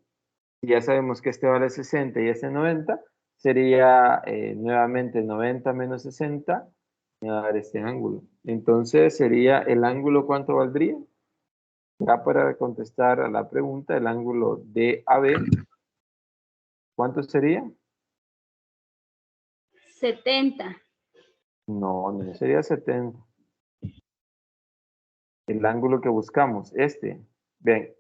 Y ya sabemos que este vale 60 y este 90. Sería nuevamente 90 menos 60. Me va a dar este ángulo. Entonces sería el ángulo, ¿cuánto valdría? Ya para contestar a la pregunta, el ángulo DAB, ¿cuánto sería? 70. No sería 70. El ángulo que buscamos, este. Ven,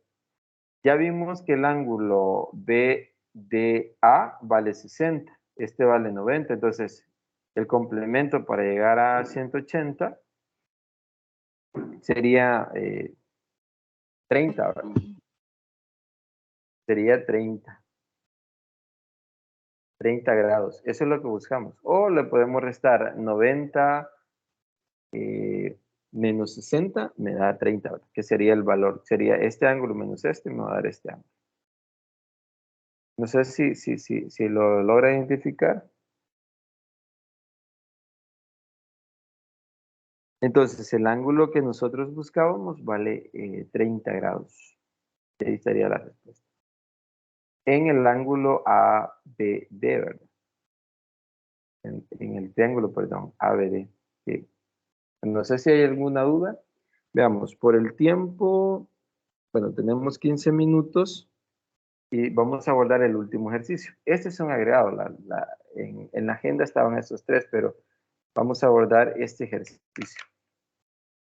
ya vimos que el ángulo BDA vale 60. Este vale 90. Entonces, el complemento para llegar a 180 sería 30, ¿verdad? Sería 30. 30 grados. Eso es lo que buscamos. O le podemos restar 90 menos 60, me da 30, ¿verdad? Que sería el valor. Sería este ángulo menos este, me va a dar este ángulo. No sé si lo logra identificar. Entonces, el ángulo que nosotros buscábamos vale 30 grados. Ahí estaría la respuesta. En el ángulo ABD, ¿verdad? En el triángulo, perdón, ABD. Sí. No sé si hay alguna duda. Veamos, por el tiempo, bueno, tenemos 15 minutos y vamos a abordar el último ejercicio. Este es un agregado. En la agenda estaban estos tres, pero vamos a abordar este ejercicio.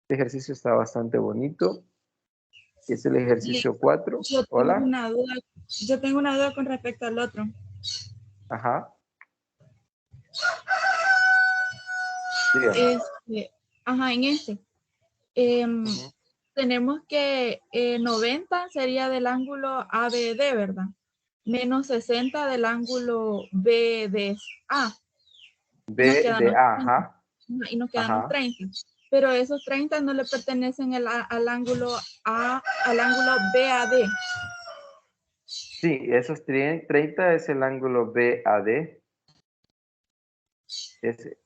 Este ejercicio está bastante bonito. Es el ejercicio 4. Hola. Yo tengo una duda con respecto al otro. Ajá. Dígame. En este. Em, Ujú. Tenemos que 90 sería del ángulo ABD, ¿verdad? Menos 60 del ángulo BDA. Y nos B quedan de los A, 30. ajá, Y nos quedan los ajá. 30. Pero esos 30 no le pertenecen al ángulo al ángulo BAD. Sí, esos 30 es el ángulo BAD. Es,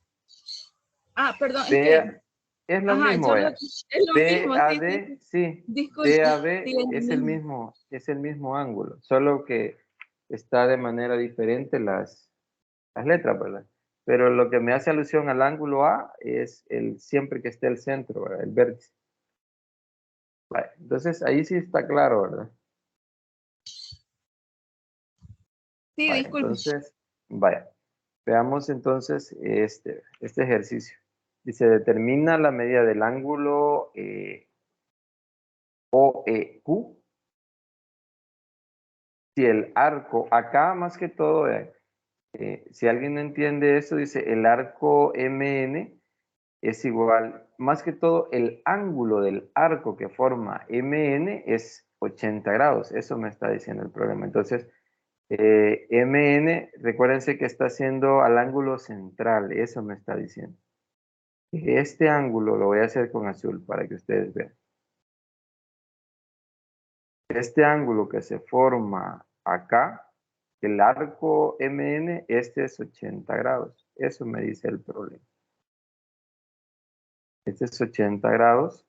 Perdón, es que, B, es lo mismo, yo lo, vea. es lo mismo, sí, sí, BAD, sí. sí, Disculpe, BAB sí, es lo mismo. es el mismo ángulo, solo que está de manera diferente las letras, ¿verdad? Pero lo que me hace alusión al ángulo A es siempre que esté el centro, ¿verdad? El vértice. Vale, entonces ahí sí está claro, ¿verdad? Sí, Vale, disculpe. entonces, vaya, veamos entonces este ejercicio. Dice, determina la medida del ángulo OEQ si el arco, acá más que todo, si alguien no entiende eso, dice el arco MN es igual, más que todo el ángulo del arco que forma MN es 80 grados, eso me está diciendo el problema. Entonces, MN, recuérdense que está haciendo al ángulo central, eso me está diciendo. Este ángulo lo voy a hacer con azul para que ustedes vean. Este ángulo que se forma acá, el arco MN, este es 80 grados. Eso me dice el problema. Este es 80 grados.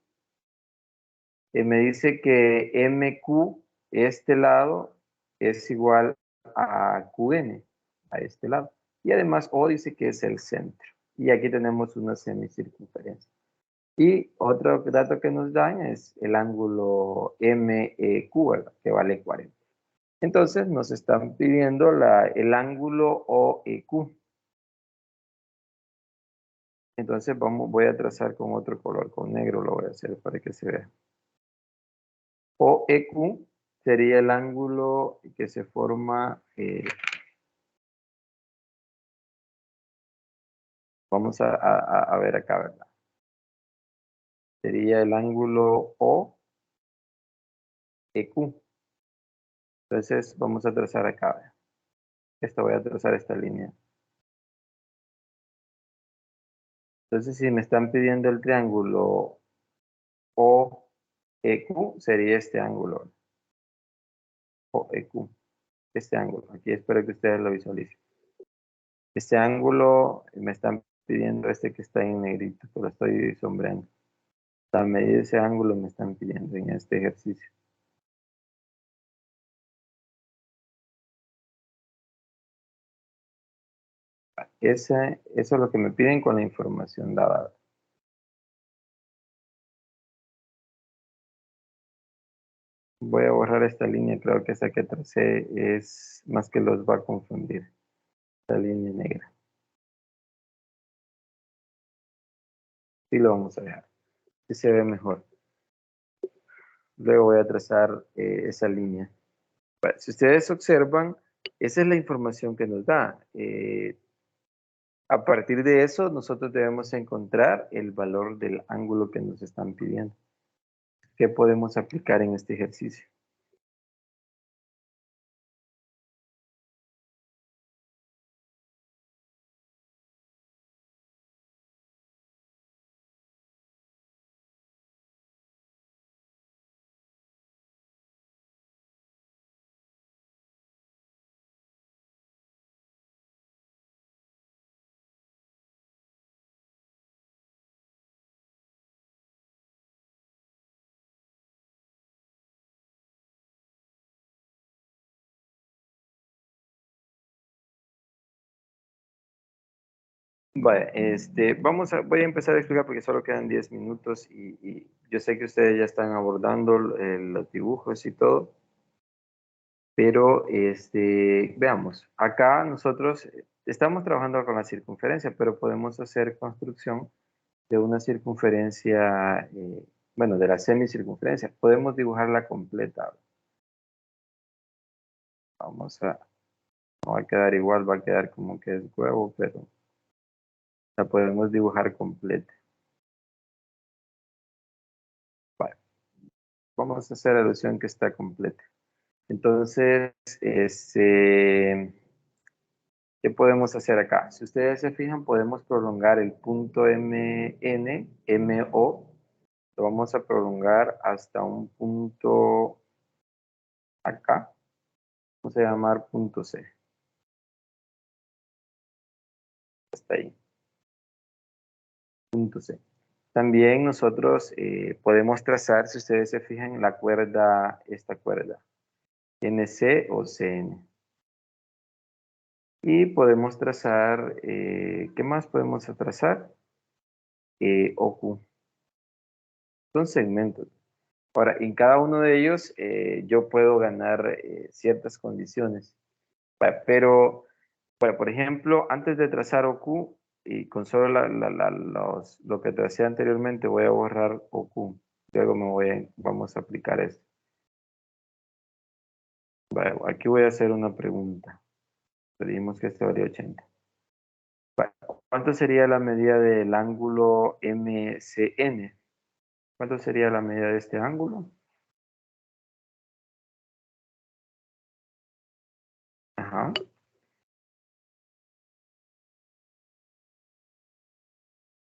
Me dice que MQ, este lado, es igual a QN, a este lado. Y además O dice que es el centro. Y aquí tenemos una semicircunferencia. Y otro dato que nos dan es el ángulo MEQ, ¿verdad? Que vale 40. Entonces nos están pidiendo el ángulo OEQ. Entonces voy a trazar con otro color, con negro lo voy a hacer para que se vea. OEQ sería el ángulo que se forma, vamos a ver acá, ¿verdad? Sería el ángulo OEQ. Entonces vamos a trazar acá, ¿verdad? Voy a trazar esta línea. Entonces si me están pidiendo el triángulo OEQ, sería este ángulo, OEQ. Este ángulo. Aquí espero que ustedes lo visualicen. Este ángulo me están pidiendo este que está en negrito, que lo estoy sombreando. La medida de ese ángulo me están pidiendo en este ejercicio. Eso es lo que me piden con la información dada. Voy a borrar esta línea, creo que esa que tracé es más que los va a confundir. Esta línea negra. Sí lo vamos a dejar. Sí se ve mejor. Luego voy a trazar esa línea. Bueno, si ustedes observan, esa es la información que nos da. A partir de eso, nosotros debemos encontrar el valor del ángulo que nos están pidiendo. ¿Qué podemos aplicar en este ejercicio? Vale, voy a empezar a explicar porque solo quedan 10 minutos y yo sé que ustedes ya están abordando los dibujos y todo, pero veamos, acá nosotros estamos trabajando con la circunferencia, pero podemos hacer construcción de una circunferencia, bueno, de la semicircunferencia. Podemos dibujarla completa. Vamos a, no va a quedar igual, va a quedar como que es huevo, pero La podemos dibujar completa. Vale. Vamos a hacer alusión que está completa. Entonces, ¿qué podemos hacer acá? Si ustedes se fijan, podemos prolongar el punto MN, MO. Lo vamos a prolongar hasta un punto acá. Vamos a llamar punto C. Hasta ahí. Punto C. También nosotros podemos trazar, si ustedes se fijan, la cuerda, esta cuerda. NC o CN. Y podemos trazar, ¿qué más podemos trazar? OQ. Son segmentos. Ahora, en cada uno de ellos yo puedo ganar ciertas condiciones. Pero, por ejemplo, antes de trazar OQ, y con solo lo que tracé anteriormente, voy a borrar OQ. Luego vamos a aplicar esto. Vale, aquí voy a hacer una pregunta. Pedimos que este valía 80. Vale, ¿cuánto sería la medida del ángulo MCN? ¿Cuánto sería la medida de este ángulo? Ajá.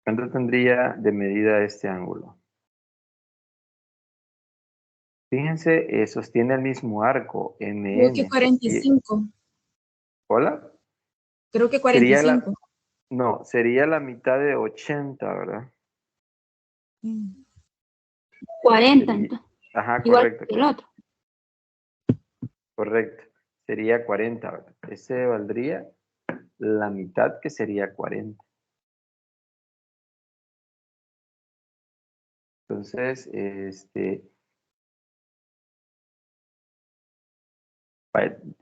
¿Cuánto tendría de medida este ángulo? Fíjense, sostiene el mismo arco, Creo que MN. 45. ¿Hola? Creo que Sería 45. no, sería la mitad de 80, ¿verdad? 40, Sería- entonces, Ajá, igual correcto, que el otro. correcto. Sería 40, ¿verdad? Ese valdría la mitad, que sería 40. Entonces,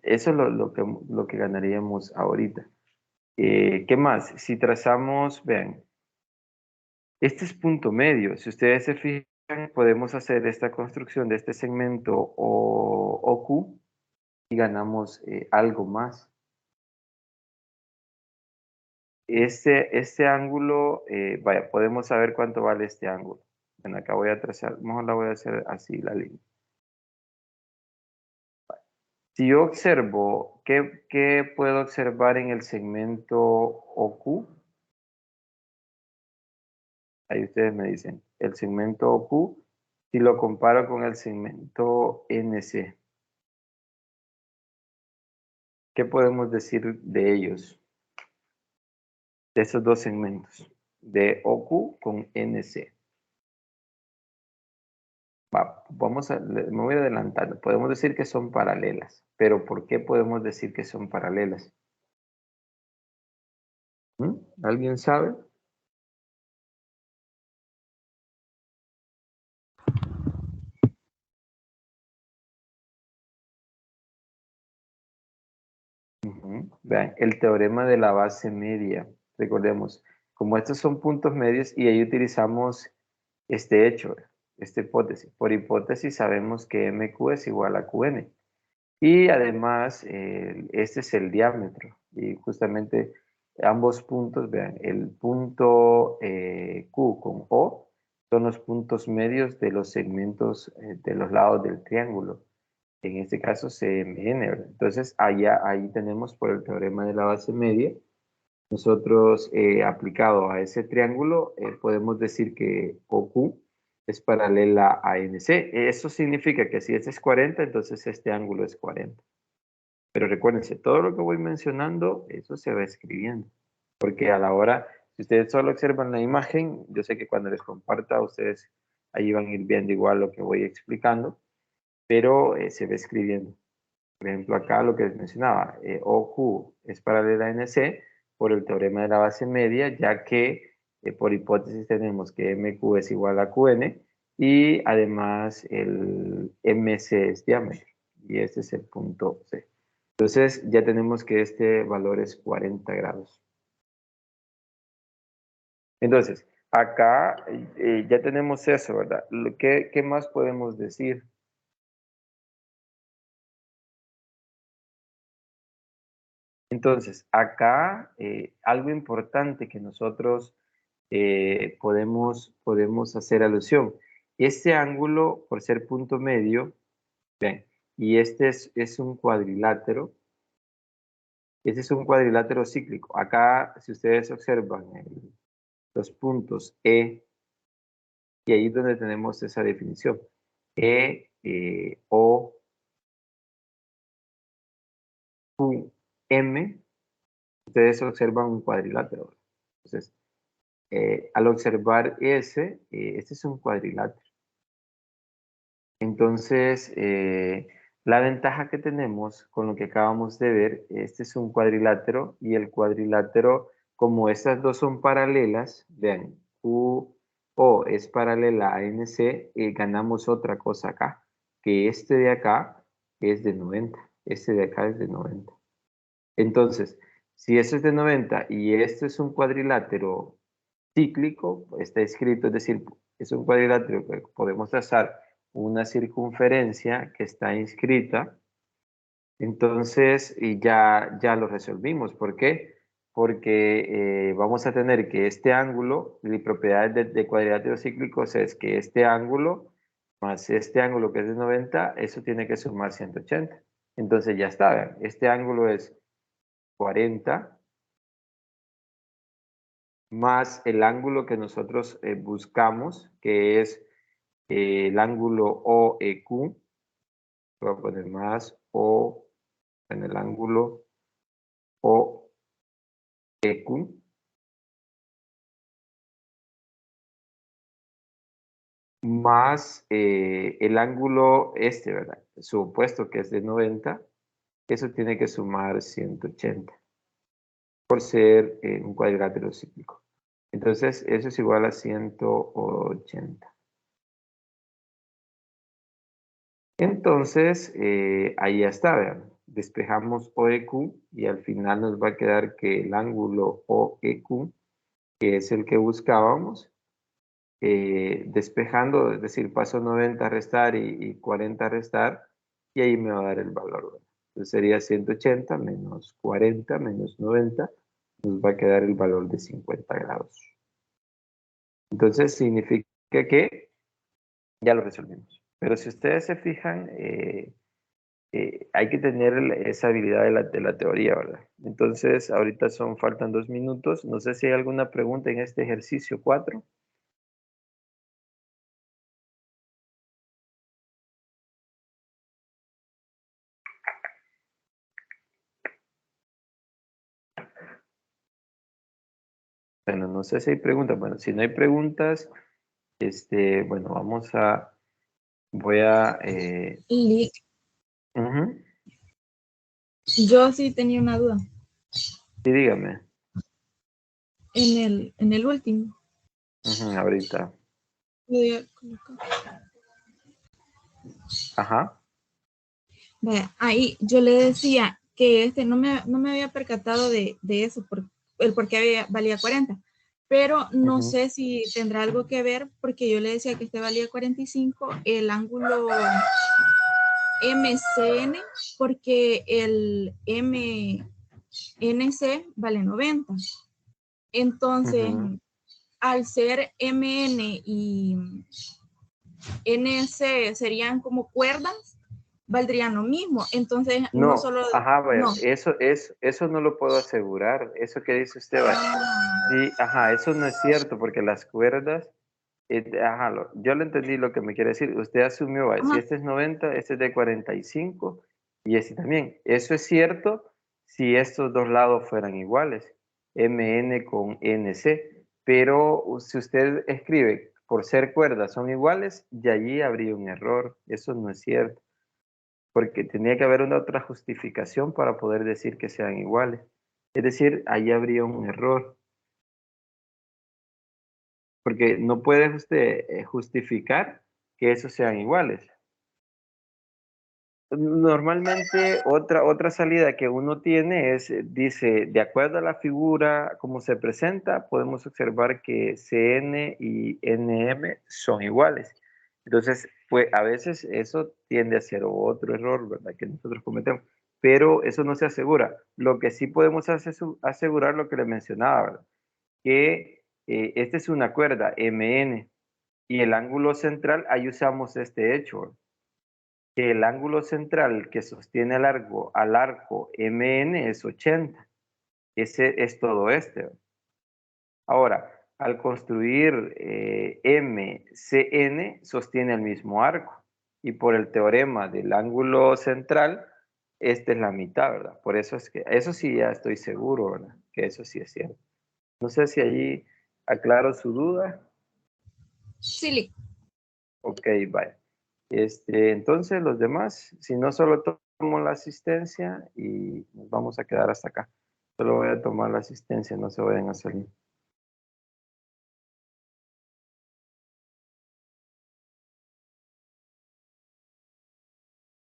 eso es lo que ganaríamos ahorita. ¿Qué más? Si trazamos, vean, este es punto medio. Si ustedes se fijan, podemos hacer esta construcción de este segmento o Q y ganamos algo más. Este ángulo, vaya, podemos saber cuánto vale este ángulo. Bueno, acá voy a trazar, mejor la voy a hacer así la línea. Si yo observo, ¿qué puedo observar en el segmento OQ? Ahí ustedes me dicen, el segmento OQ, si lo comparo con el segmento NC, ¿qué podemos decir de ellos? De esos dos segmentos, de OQ con NC. Me voy adelantando. Podemos decir que son paralelas, pero ¿por qué podemos decir que son paralelas? ¿Alguien sabe? Vean, el teorema de la base media. Recordemos, como estos son puntos medios y ahí utilizamos este hecho, esta hipótesis. Por hipótesis sabemos que MQ es igual a QN. Y además, este es el diámetro. Y justamente ambos puntos, vean, el punto Q con O son los puntos medios de los segmentos de los lados del triángulo. En este caso CMN, ¿verdad? Entonces, ahí tenemos por el teorema de la base media, nosotros aplicado a ese triángulo, podemos decir que OQ es paralela a NC. Eso significa que si este es 40, entonces este ángulo es 40. Pero recuérdense, todo lo que voy mencionando, eso se va escribiendo. Porque a la hora, si ustedes solo observan la imagen, yo sé que cuando les comparta, ustedes ahí van a ir viendo igual lo que voy explicando, pero se va escribiendo. Por ejemplo, acá lo que les mencionaba, OQ es paralela a NC por el teorema de la base media, ya que por hipótesis tenemos que MQ es igual a QN y además el MC es diámetro y este es el punto C. Entonces ya tenemos que este valor es 40 grados. Entonces, acá ya tenemos eso, ¿verdad? ¿Qué más podemos decir? Entonces, acá algo importante que nosotros podemos hacer alusión. Este ángulo, por ser punto medio, ven, y este es un cuadrilátero. Este es un cuadrilátero cíclico. Acá, si ustedes observan los puntos E, y ahí es donde tenemos esa definición. O, Q, M, ustedes observan un cuadrilátero. Entonces, al observar este es un cuadrilátero. Entonces, la ventaja que tenemos con lo que acabamos de ver, este es un cuadrilátero y el cuadrilátero, como estas dos son paralelas, vean, QO es paralela a NC, ganamos otra cosa acá, que este de acá es de 90, este de acá es de 90. Entonces, si eso es de 90 y esto es un cuadrilátero cíclico, está escrito, es decir, es un cuadrilátero que podemos trazar una circunferencia que está inscrita, entonces y ya lo resolvimos. ¿Por qué? Porque vamos a tener que este ángulo, la propiedad de cuadriláteros cíclicos es que este ángulo más este ángulo que es de 90, eso tiene que sumar 180. Entonces ya está, vean, este ángulo es 40 más el ángulo que nosotros buscamos, que es el ángulo OEQ. Voy a poner más O en el ángulo OEQ, más el ángulo este, ¿verdad? Supuesto que es de 90, eso tiene que sumar 180 por ser un cuadrilátero cíclico. Entonces, eso es igual a 180. Entonces, ahí ya está, vean. Despejamos OEQ y al final nos va a quedar que el ángulo OEQ, que es el que buscábamos, despejando, es decir, paso 90 a restar y 40 a restar, y ahí me va a dar el valor, ¿verdad? Entonces sería 180 menos 40 menos 90, nos va a quedar el valor de 50 grados. Entonces significa que ya lo resolvimos. Pero si ustedes se fijan, hay que tener esa habilidad de la teoría, ¿verdad? Entonces, ahorita faltan 2 minutos. No sé si hay alguna pregunta en este ejercicio 4. Bueno, no sé si hay preguntas. Bueno, si no hay preguntas, bueno, voy a... Lick, ujú, yo sí tenía una duda sí, dígame. en el último. Ujú, ahorita. Voy a colocar. Ajá. Vaya, ahí yo le decía que no me había percatado de eso, el por qué valía 40, pero no Ujú, sé si tendrá algo que ver, porque yo le decía que este valía 45, el ángulo MCN, porque el MNC vale 90. Entonces, ujú. al ser MN y NC serían como cuerdas, valdrían lo mismo. Entonces, no No, solo, ajá, no. bueno, eso no lo puedo asegurar. Eso que dice usted, vaya. Sí, ajá, eso no es cierto porque las cuerdas, ajá, yo le entendí lo que me quiere decir. Usted asumió, vaya, si Ajá. este es 90, este es de 45 y este también. Eso es cierto si estos dos lados fueran iguales, MN con NC. Pero si usted escribe por ser cuerdas son iguales, y allí habría un error. Eso no es cierto. Porque tenía que haber una otra justificación para poder decir que sean iguales. Es decir, ahí habría un error, porque no puede usted justificar que esos sean iguales. Normalmente otra salida que uno tiene es, dice, de acuerdo a la figura como se presenta, podemos observar que CN y NM son iguales. Entonces, pues a veces eso tiende a ser otro error, ¿verdad? Que nosotros cometemos. pero eso no se asegura. Lo que sí podemos asegurar lo que le mencionaba, ¿verdad? Que esta es una cuerda MN y el ángulo central, ahí usamos este hecho, ¿verdad? Que el ángulo central que sostiene al arco MN es 80. Ese es todo este, ¿verdad? Ahora, al construir MCN sostiene el mismo arco y por el teorema del ángulo central, esta es la mitad, ¿verdad? Por eso es que, eso sí ya estoy seguro, ¿verdad? Que eso sí es cierto. No sé si allí aclaro su duda. Sí, Ok, vale. Entonces los demás, si no solo tomo la asistencia y nos vamos a quedar hasta acá. Solo voy a tomar la asistencia, no se vayan a salir.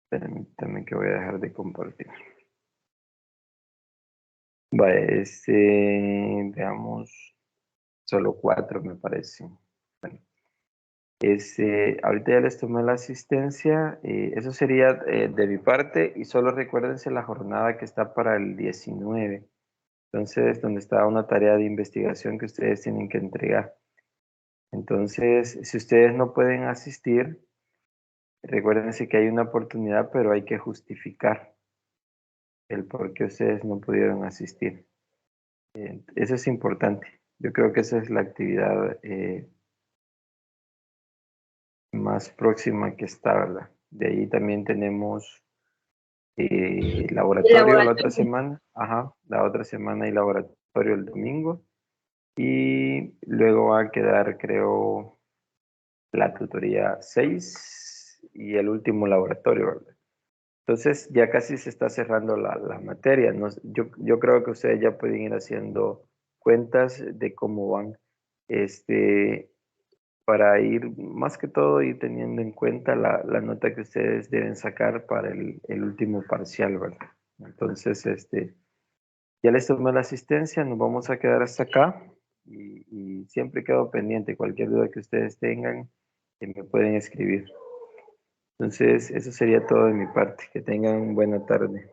Permítanme que voy a dejar de compartir. Vale, veamos, solo 4 me parece. Bueno, ahorita ya les tomé la asistencia, eso sería de mi parte y solo recuérdense la jornada que está para el 19. Entonces, donde está una tarea de investigación que ustedes tienen que entregar. Entonces, si ustedes no pueden asistir, recuérdense que hay una oportunidad, pero hay que justificar el por qué ustedes no pudieron asistir. Eso es importante. Yo creo que esa es la actividad más próxima que está, ¿verdad? De ahí también tenemos laboratorio la otra semana. Ajá, la otra semana hay laboratorio el domingo. Y luego va a quedar, creo, la tutoría 6 y el último laboratorio, ¿verdad? Entonces ya casi se está cerrando la materia, ¿no? Yo creo que ustedes ya pueden ir haciendo cuentas de cómo van, para ir, más que todo, ir teniendo en cuenta la nota que ustedes deben sacar para el último parcial, ¿verdad? Entonces, ya les tomé la asistencia, nos vamos a quedar hasta acá y siempre quedo pendiente, cualquier duda que ustedes tengan, me pueden escribir. Entonces, eso sería todo de mi parte. Que tengan buena tarde.